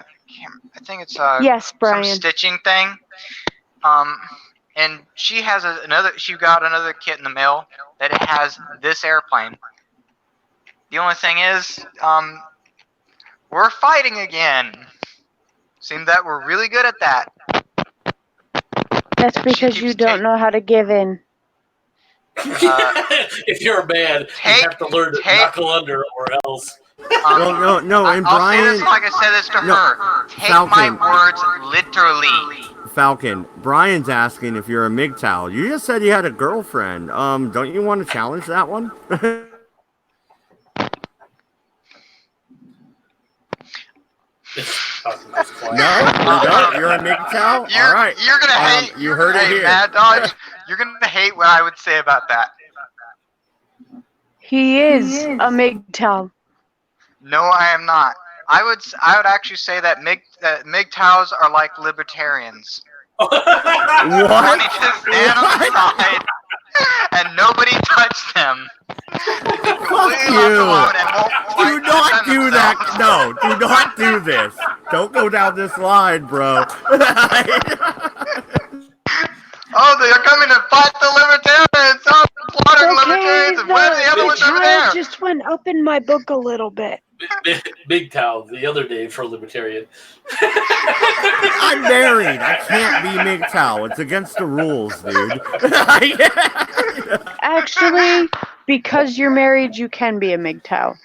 I think it's yes, Brian. Some stitching thing. And she has she got another kit in the mail that it has this airplane. The only thing is, we're fighting again. Seems that we're really good at that. That's because you don't know how to give in. If you're a man, you have to learn to knuckle under or else. Well, no, and I'll Brian. say this like I said this to her. Take Falcon. my words literally. Falcon, Brian's asking if you're a MGTOW. You just said you had a girlfriend. Don't you want to challenge that one? No, you're a MGTOW? All right. You're gonna hate. You heard it here. Mad Dodge, you're gonna hate what I would say about that. He is a MGTOW. No, I am not. I would actually say that MGTOWs are like libertarians. What? They just stand on the side and nobody touch them. Fuck you! Do not do that. No, do not do this. Don't go down this line, bro. Oh, they're coming to fight the libertarians! Oh, slaughtering libertarians! And where the other ones over there? Just went up in my book a little bit. Big Town, the other name for libertarian. I'm married. I can't be MGTOW. It's against the rules, dude. Actually, because you're married, you can be a MGTOW.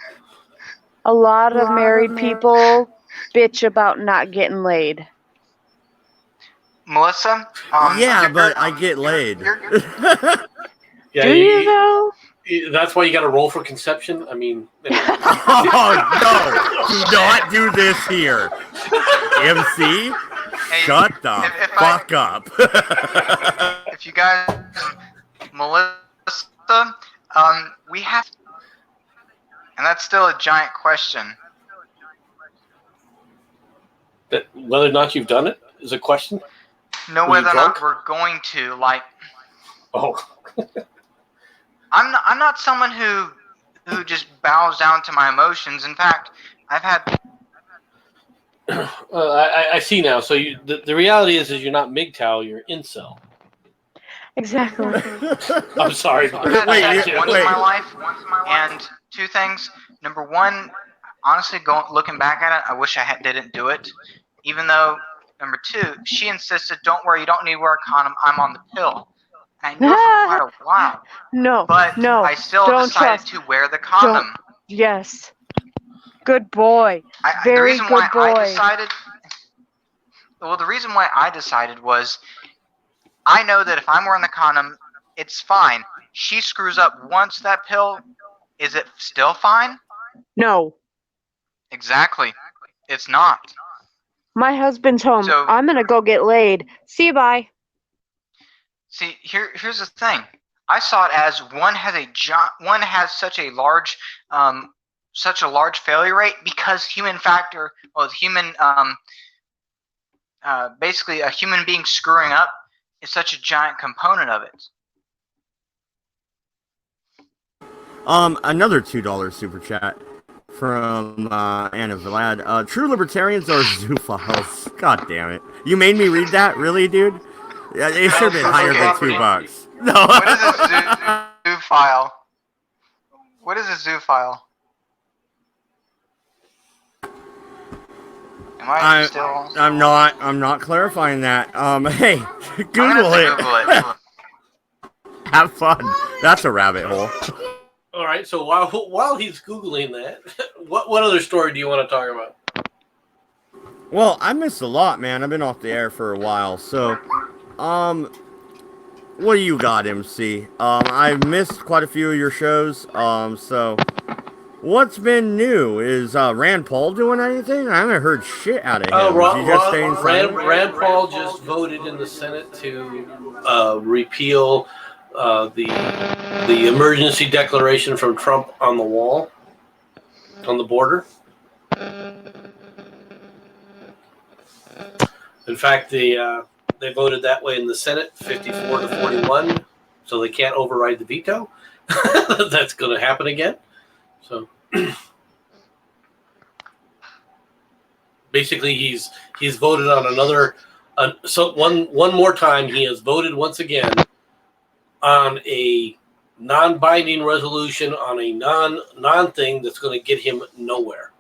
A lot of married people bitch about not getting laid. Melissa? Yeah, but I get laid. Yeah, Do you though? That's why you got to roll for conception. I mean, Oh no! Do not do this here, MC. Hey, Shut the fuck up. if you guys, Melissa, we have, and that's still a giant question. that whether or not you've done it is a question. Know Were you whether or not drunk? we're going to like. Oh, I'm not someone who just bows down to my emotions. In fact, I've had. I see now. So the reality is you're not MGTOW, you're incel. Exactly. I'm sorry. I've had Wait, sex once in my life, and two things. Number one, honestly, looking back at it, I wish I didn't do it. Even though, number two, she insisted, "Don't worry, you don't need to wear a condom. I'm on the pill." And I knew it for quite a while, No, but no. I still don't decided trust. to wear the condom. Yes. Good boy. The Very reason good why boy. I decided. Well, the reason why I decided was I know that if I'm wearing the condom, it's fine. She screws up once that pill, is it still fine? No. Exactly. It's not. My husband's home. So- I'm gonna go get laid. See you, bye. See, here's the thing. I saw it as one has such a large failure rate because basically a human being screwing up is such a giant component of it. Another $2 super chat from Anna Vlad. True libertarians are zoophiles. God damn it! You made me read that, really, dude? Yeah, it should have been higher than $2. No. What is a zoo file? What is a zoo file? Am I still? I'm not clarifying that. Hey, Google I'm gonna it. Google it. Have fun. That's a rabbit hole. all right. So while he's googling that, what other story do you want to talk about? Well, I missed a lot, man. I've been off the air for a while, so what do you got, MC? I've missed quite a few of your shows. So what's been new? Is Rand Paul doing anything? I haven't heard shit out of him. Is he just staying silent? Rand Paul just voted in the Senate to repeal the emergency declaration from Trump on the wall, on the border. In fact, they voted that way in the Senate, 54 to 41, so they can't override the veto. That's going to happen again. So basically, he's voted on another. So one more time, he has voted once again on a non-binding resolution on a non thing that's going to get him nowhere,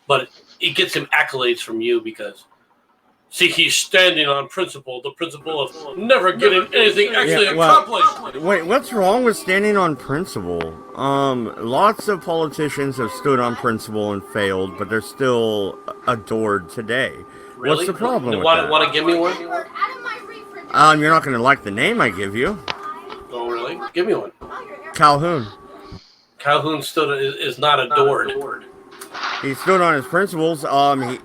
but it gets him accolades from you because. See, he's standing on principle, the principle of never getting anything actually accomplished. Wait, what's wrong with standing on principle? Lots of politicians have stood on principle and failed, but they're still adored today. Really? What's the problem with Want that? to give me one? You're not going to like the name I give you. Oh, really? Give me one. Calhoun. Calhoun is not adored. He stood on his principles. And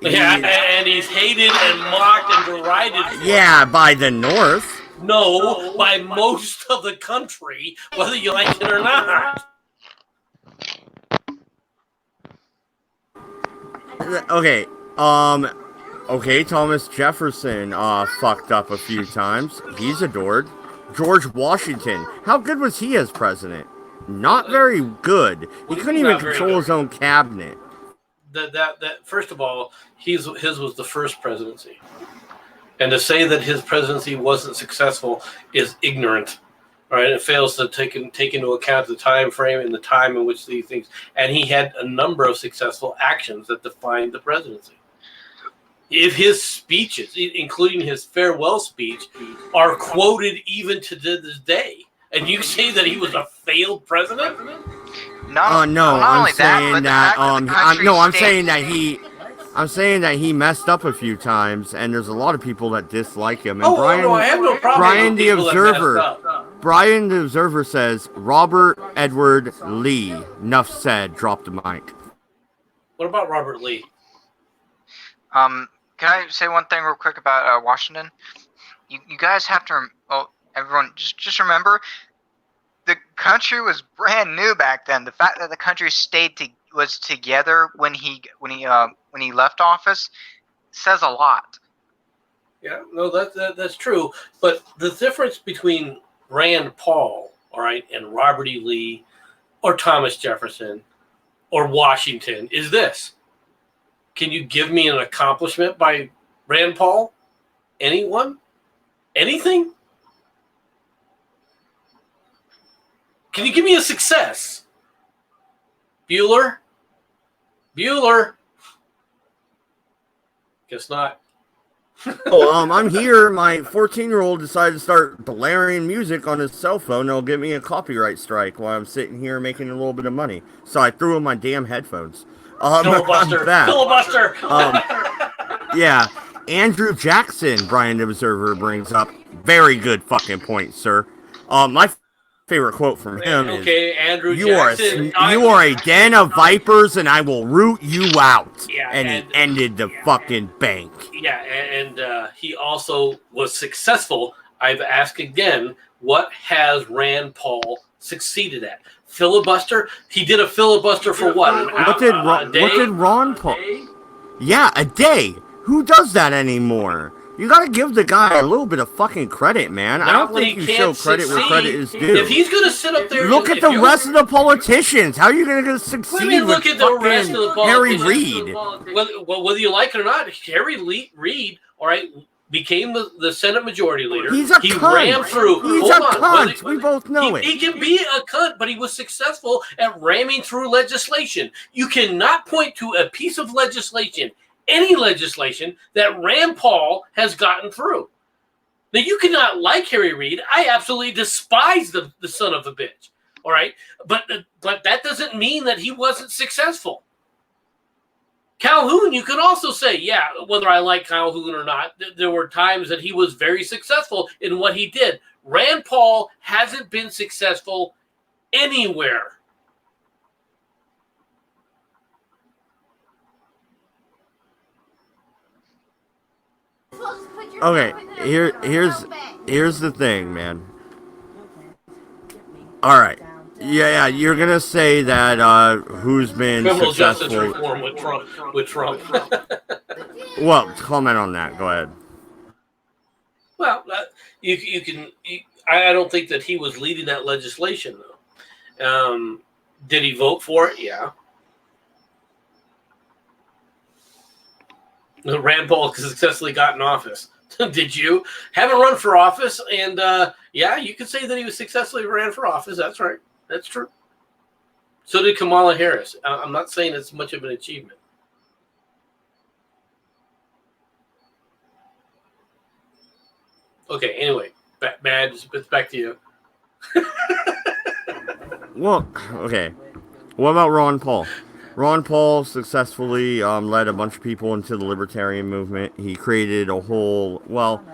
he's hated and mocked and derided. Yeah, by the North. No, by most of the country, whether you like it or not. Okay, okay, Thomas Jefferson, fucked up a few times. He's adored. George Washington, how good was he as president? Not very good. He couldn't even control his own cabinet. That first of all, his was the first presidency, and to say that his presidency wasn't successful is ignorant. All right, it fails to take into account the time frame and the time in which these things. And he had a number of successful actions that defined the presidency. If his speeches, including his farewell speech, are quoted even to this day, and you say that he was a failed president. I'm saying that he messed up a few times, and there's a lot of people that dislike him. And I have no problem. Brian the Observer, Brian the Observer says Robert Edward Lee. Nuff said. Drop the mic. What about Robert Lee? Can I say one thing real quick about Washington? You guys have to. Oh, everyone, just remember, the country was brand new back then. The fact that the country was together when he left office says a lot. Yeah, no, that's true. But the difference between Rand Paul, all right, and Robert E. Lee, or Thomas Jefferson, or Washington is this. Can you give me an accomplishment by Rand Paul? Anyone? Anything? Can you give me a success? Bueller? Guess not. I'm here. My 14-year-old decided to start blaring music on his cell phone. It'll get me a copyright strike while I'm sitting here making a little bit of money. So I threw in my damn headphones. Filibuster. Filibuster. Yeah. Andrew Jackson, Brian the Observer brings up. Very good fucking point, sir. My favorite quote from him is, Andrew you Jackson. you are a den of vipers and I will root you out. Yeah, and he ended the fucking bank. Yeah, and he also was successful. I've asked again, what has Rand Paul succeeded at? Filibuster? He did a filibuster for what? What did Ron Paul? Yeah, a day. Who does that anymore? You gotta give the guy a little bit of fucking credit, man. I don't think you show credit where credit is due. If he's gonna sit up there, look at the rest of the politicians. How are you gonna succeed with look at the rest of the Harry Reid? Whether you like it or not, Harry Reid, all right, became the Senate Majority Leader. He's a cunt. Ran through. He's a cunt. We both know it. He can be a cunt, but he was successful at ramming through legislation. You cannot point to a piece of legislation, any legislation, that Rand Paul has gotten through. Now, you cannot like Harry Reid. I absolutely despise the son of a bitch. All right, but that doesn't mean that he wasn't successful. Calhoun, you can also say, yeah, whether I like Calhoun or not, there were times that he was very successful in what he did. Rand Paul hasn't been successful anywhere. Okay, here's the thing, man. All right, yeah, you're gonna say that who's been criminal successful? Justice reform with Trump. Well, comment on that. Go ahead. Well, you can. I don't think that he was leading that legislation, though. Did he vote for it? Yeah. Rand Paul successfully got in office. Did you? Haven't run for office, and yeah, you could say that he was successfully ran for office. That's right. That's true. So did Kamala Harris. I'm not saying it's much of an achievement. Okay, anyway, Bad, it's back to you. Well, okay. What about Ron Paul? Ron Paul successfully led a bunch of people into the libertarian movement. He created a whole, well,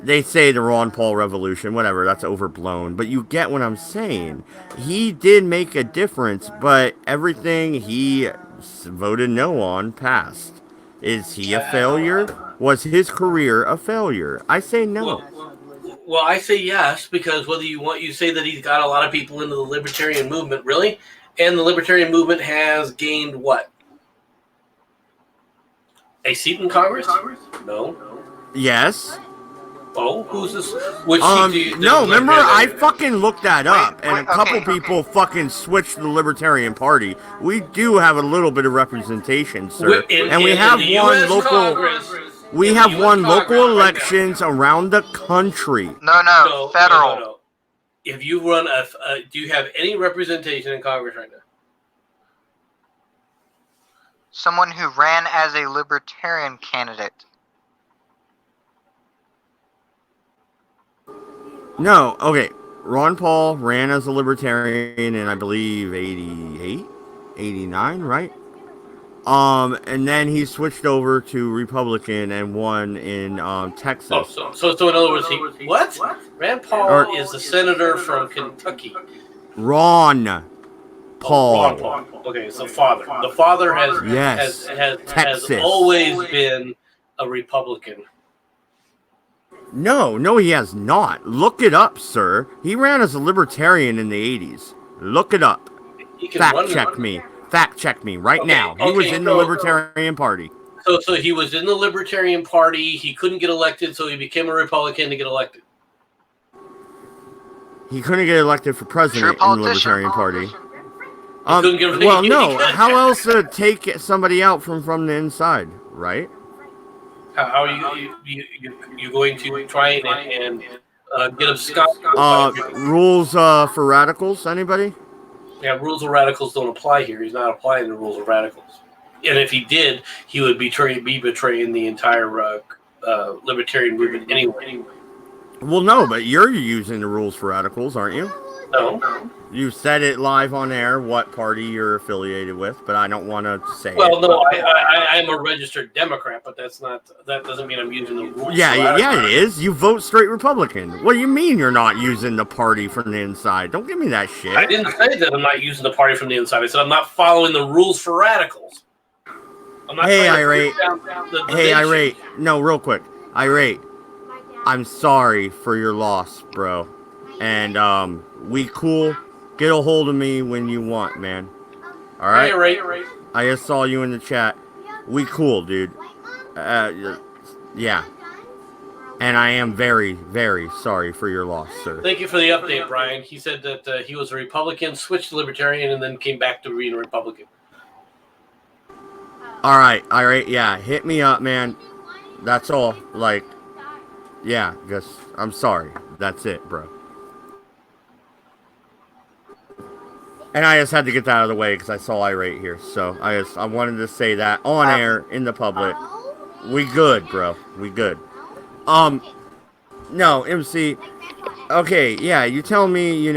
they say the Ron Paul revolution, whatever, that's overblown. But you get what I'm saying. He did make a difference, but everything he voted no on passed. Is he a failure? Was his career a failure? I say no. Well, I say yes, because whether you say that he's got a lot of people into the libertarian movement, really? And the libertarian movement has gained what? A seat in Congress? No. Yes. Oh, who's this? Which seat do you? No, remember, I fucking looked that up, and a couple people fucking switched to the Libertarian Party. We do have a little bit of representation, sir, and we have one local. We have won local elections around the country. No, federal. No. If you run do you have any representation in Congress right now? Someone who ran as a libertarian candidate. No, okay. Ron Paul ran as a libertarian in, I believe, 88, 89, right? And then he switched over to Republican and won in Texas. Oh, so in other words, what? Rand Paul is the senator from Kentucky. Ron Paul. Ron Paul. Okay, so father. The father has always been a Republican. No, he has not. Look it up, sir. He ran as a libertarian in the 80s. Look it up. Fact check me right now. He was in the Libertarian Party. So he was in the Libertarian Party. He couldn't get elected, so he became a Republican to get elected. He couldn't get elected for president in the Libertarian Party. Well, no. How else to take somebody out from the inside, right? How are you going to try and get him scot? Rules for radicals, anybody? Yeah, rules of radicals don't apply here. He's not applying the rules of radicals. And if he did, he would be betraying the entire libertarian movement anyway. Well, no, but you're using the rules for radicals, aren't you? No. You said it live on air what party you're affiliated with, but I don't want to say Well, it. no, I'm a registered Democrat, but that doesn't mean I'm using the rules. Yeah, it is. You vote straight Republican. What do you mean you're not using the party from the inside? Don't give me that shit. I didn't say that I'm not using the party from the inside. I said I'm not following the rules for radicals. I'm not Irate. Irate. No, real quick. Irate. I'm sorry for your loss, bro. And we cool. Get a hold of me when you want, man. All right. Right. I just saw you in the chat. We cool, dude. Yeah. And I am very, very sorry for your loss, sir. Thank you for the update, Brian. He said that he was a Republican, switched to Libertarian, and then came back to being a Republican. All right. Yeah, hit me up, man. That's all. Like, yeah, I'm sorry. That's it, bro. And I just had to get that out of the way because I saw Irate here. So I wanted to say that on air in the public. We good, bro. We good. No, MC. Okay, yeah, you tell me,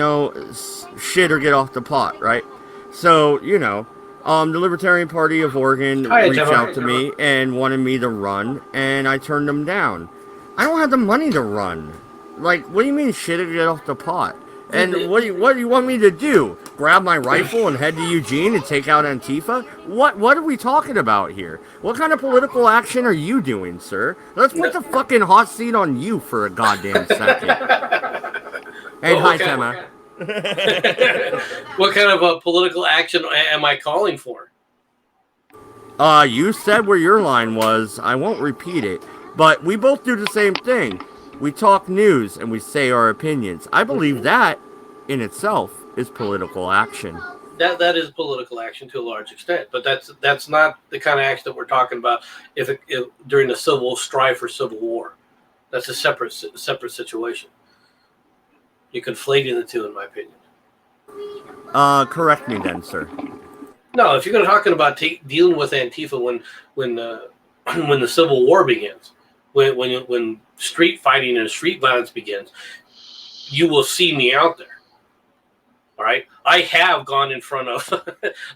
shit or get off the pot, right? So, the Libertarian Party of Oregon reached out to me and wanted me to run, and I turned them down. I don't have the money to run. Like, what do you mean shit or get off the pot? And what do you want me to do? Grab my rifle and head to Eugene and take out Antifa? What are we talking about here? What kind of political action are you doing, sir? Let's put the fucking hot seat on you for a goddamn second. Hey, hi, Tema. What kind of political action am I calling for? You said where your line was. I won't repeat it. But we both do the same thing. We talk news and we say our opinions. I believe that, in itself, is political action. That is political action to a large extent, but that's not the kind of action that we're talking about. If during the civil strife or civil war, that's a separate situation. You're conflating the two, in my opinion. Correct me then, sir. No, if you're going to talking about dealing with Antifa when the Civil War begins, when street fighting and street violence begins, you will see me out there. All right, I have gone in front of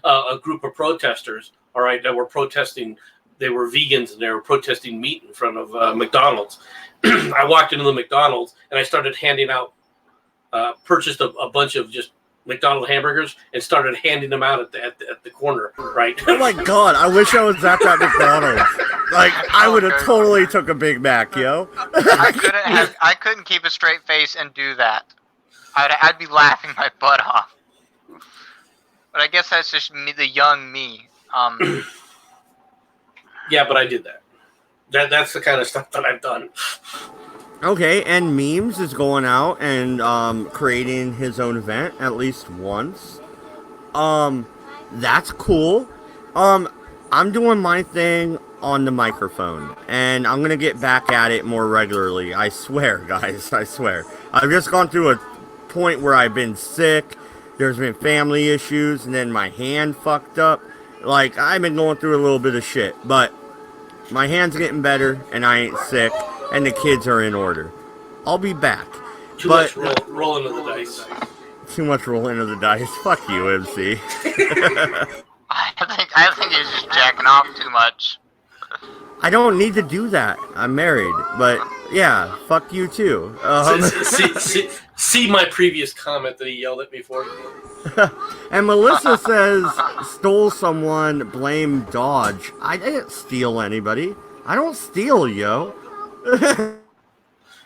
a group of protesters. All right, that were protesting. They were vegans and they were protesting meat in front of McDonald's. I walked into the McDonald's and I started handing out, purchased a bunch of just McDonald's hamburgers and started handing them out at the corner, right? Oh my god, I wish I was at that McDonald's. Like, I would have totally took a Big Mac, yo. I couldn't keep a straight face and do that. I'd be laughing my butt off. But I guess that's just me, the young me. Yeah, but I did that. That's the kind of stuff that I've done. Okay, and Memes is going out and creating his own event at least once. That's cool. I'm doing my thing on the microphone, and I'm gonna get back at it more regularly. I swear, guys, I swear. I've just gone through a point where I've been sick. There's been family issues, and then my hand fucked up. Like, I've been going through a little bit of shit, but my hand's getting better, and I ain't sick, and the kids are in order. I'll be back. Too much rolling of the dice. Too much rolling of the dice. Fuck you, MC. I think he's just jacking off too much. I don't need to do that. I'm married, but yeah, fuck you too. See my previous comment that he yelled at me for. And Melissa says, stole someone, blame Dodge. I didn't steal anybody. I don't steal, yo.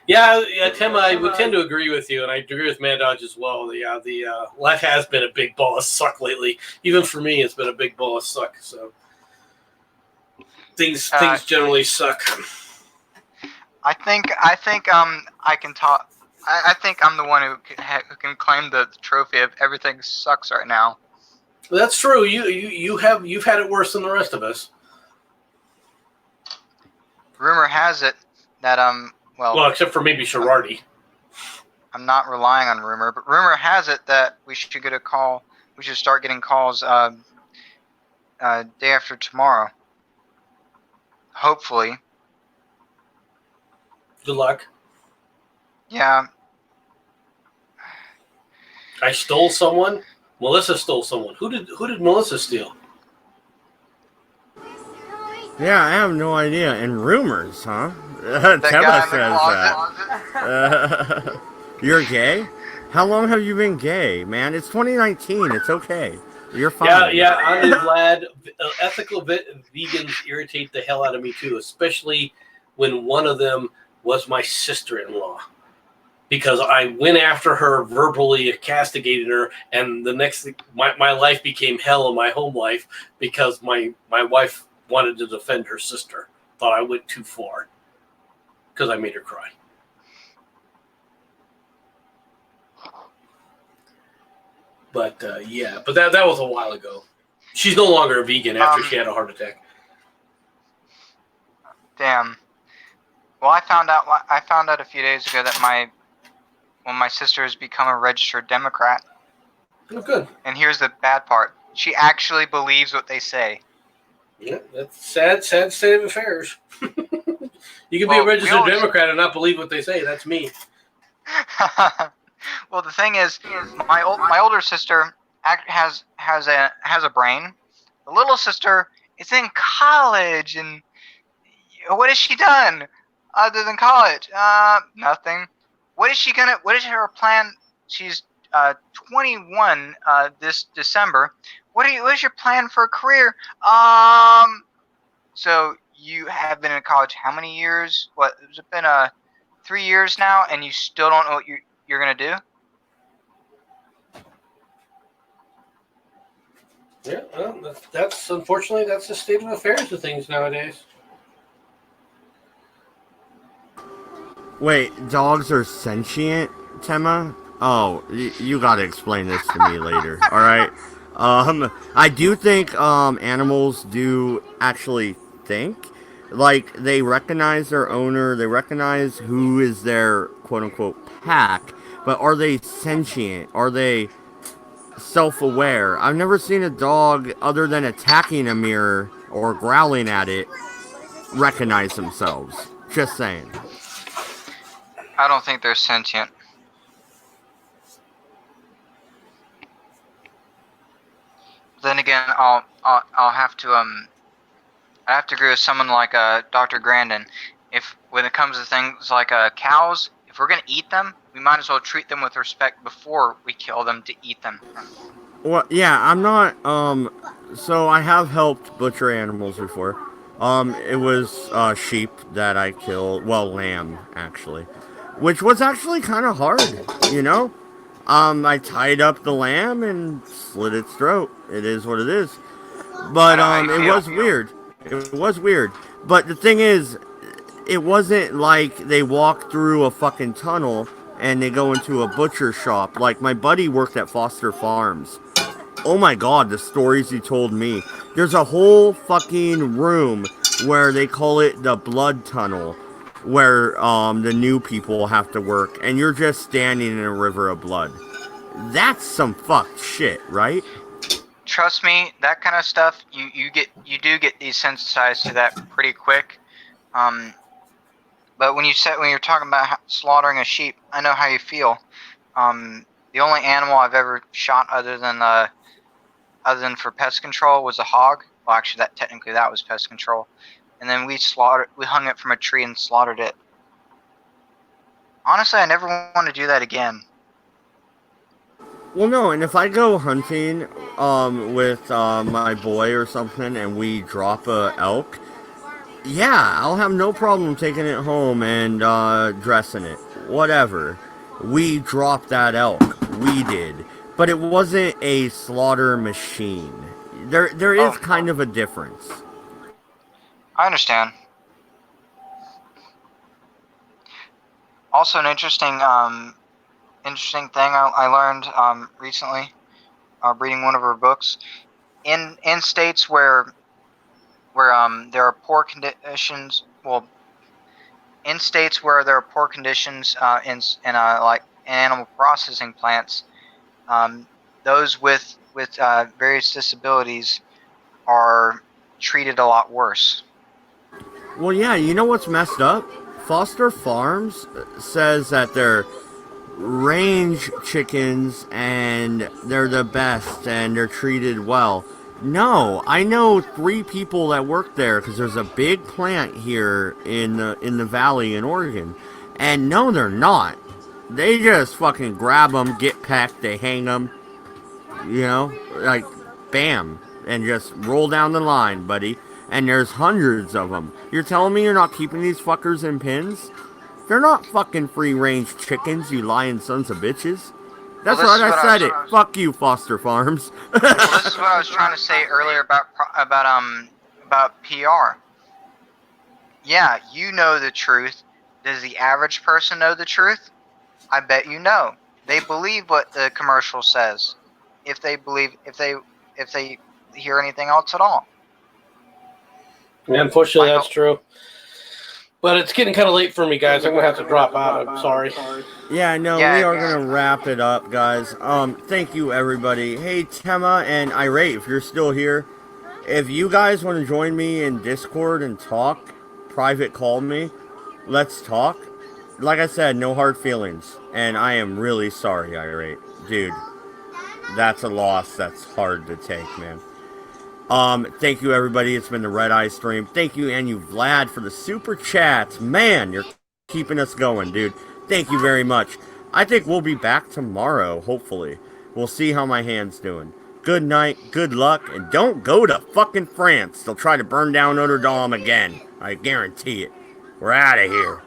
Yeah, Tim, I would tend to agree with you, and I agree with Mad Dodge as well. Yeah, the life has been a big ball of suck lately. Even for me, it's been a big ball of suck. So things generally suck. I think I can talk. I think I'm the one who can claim the trophy of everything sucks right now. Well, that's true. You've had it worse than the rest of us. Rumor has it that well, except for maybe Sherardi. I'm not relying on rumor, but rumor has it that we should get a call. We should start getting calls day after tomorrow. Hopefully. Good luck. Yeah. I stole someone. Melissa stole someone. Who did Melissa steal? Yeah, I have no idea. And rumors, huh? That Tema guy says that. You're gay? How long have you been gay, man? It's 2019. It's okay. You're fine. Yeah. I'm glad. Ethical vegans irritate the hell out of me too, especially when one of them was my sister-in-law. Because I went after her, verbally castigated her, and the next thing, my life became hell in my home life because my wife wanted to defend her sister. Thought I went too far because I made her cry. But but that was a while ago. She's no longer a vegan after she had a heart attack. Damn. Well, I found out a few days ago that my sister has become a registered Democrat. Oh, good. And here's the bad part: she actually believes what they say. Yeah, that's sad state of affairs. You can be a registered Democrat and not believe what they say. That's me. Well, the thing is, my older sister has a brain. The little sister is in college, and what has she done other than college? Nothing. What is her plan? She's 21 this December. What is your plan for a career? So you have been in college how many years? What, has it been 3 years now, and you still don't know what you're gonna do? Yeah, well, that's unfortunately that's the state of affairs of things nowadays. Wait, dogs are sentient, Tema? Oh, you gotta explain this to me later, alright? I do think animals do actually think. Like, they recognize their owner, they recognize who is their quote-unquote pack, but are they sentient? Are they self-aware? I've never seen a dog, other than attacking a mirror or growling at it, recognize themselves. Just saying. I don't think they're sentient. Then again, I'll have to I have to agree with someone like Dr. Grandin. If when it comes to things like cows, if we're gonna eat them, we might as well treat them with respect before we kill them to eat them. Well, yeah, I'm not, so I have helped butcher animals before. It was, sheep that I killed, well, lamb, actually. Which was actually kind of hard, you know? I tied up the lamb and slit its throat. It is what it is. But, it was weird. It was weird. But the thing is, it wasn't like they walked through a fucking tunnel and they go into a butcher shop. Like, my buddy worked at Foster Farms. Oh my god, the stories he told me. There's a whole fucking room where they call it the blood tunnel, where the new people have to work, and you're just standing in a river of blood. That's some fucked shit, right? Trust me, that kind of stuff, you do get desensitized to that pretty quick. But when you're talking about slaughtering a sheep, I know how you feel. The only animal I've ever shot other than other than for pest control, was a hog. Well, actually, that was pest control. And then we hung it from a tree and slaughtered it. Honestly, I never want to do that again. Well, no, and if I go hunting with my boy or something and we drop a elk, yeah, I'll have no problem taking it home and dressing it. Whatever. We dropped that elk. We did. But it wasn't a slaughter machine. There is kind of a difference. I understand. Also, an interesting thing I learned recently, reading one of her books. In states where there are poor conditions, well, in states where there are poor conditions in like animal processing plants, those with various disabilities are treated a lot worse. Well, yeah, you know what's messed up? Foster Farms says that they're range chickens and they're the best and they're treated well. No, I know 3 people that work there because there's a big plant here in the valley in Oregon, and no, they're not. They just fucking grab them, get pecked, they hang them, you know, like bam, and just roll down the line, buddy. And there's hundreds of them. You're telling me you're not keeping these fuckers in pins? They're not fucking free-range chickens, you lying sons of bitches. That's right, I said it. Fuck you, Foster Farms. Well, this is what I was trying to say earlier about PR. Yeah, you know the truth. Does the average person know the truth? I bet you know. They believe what the commercial says. If they hear anything else at all. Yeah, unfortunately, that's true. But it's getting kind of late for me, guys. I'm going to have to drop out. I'm sorry. Yeah, no, we are going to wrap it up, guys. Thank you, everybody. Hey, Tema and Irate, if you're still here, if you guys want to join me in Discord and talk, private call me, let's talk. Like I said, no hard feelings. And I am really sorry, Irate. Dude, that's a loss that's hard to take, man. Thank you, everybody. It's been the Red Eye stream. Thank you, and you, Vlad, for the super chats. Man, you're keeping us going, dude. Thank you very much. I think we'll be back tomorrow, hopefully. We'll see how my hand's doing. Good night, good luck, and don't go to fucking France. They'll try to burn down Notre Dame again. I guarantee it. We're out of here.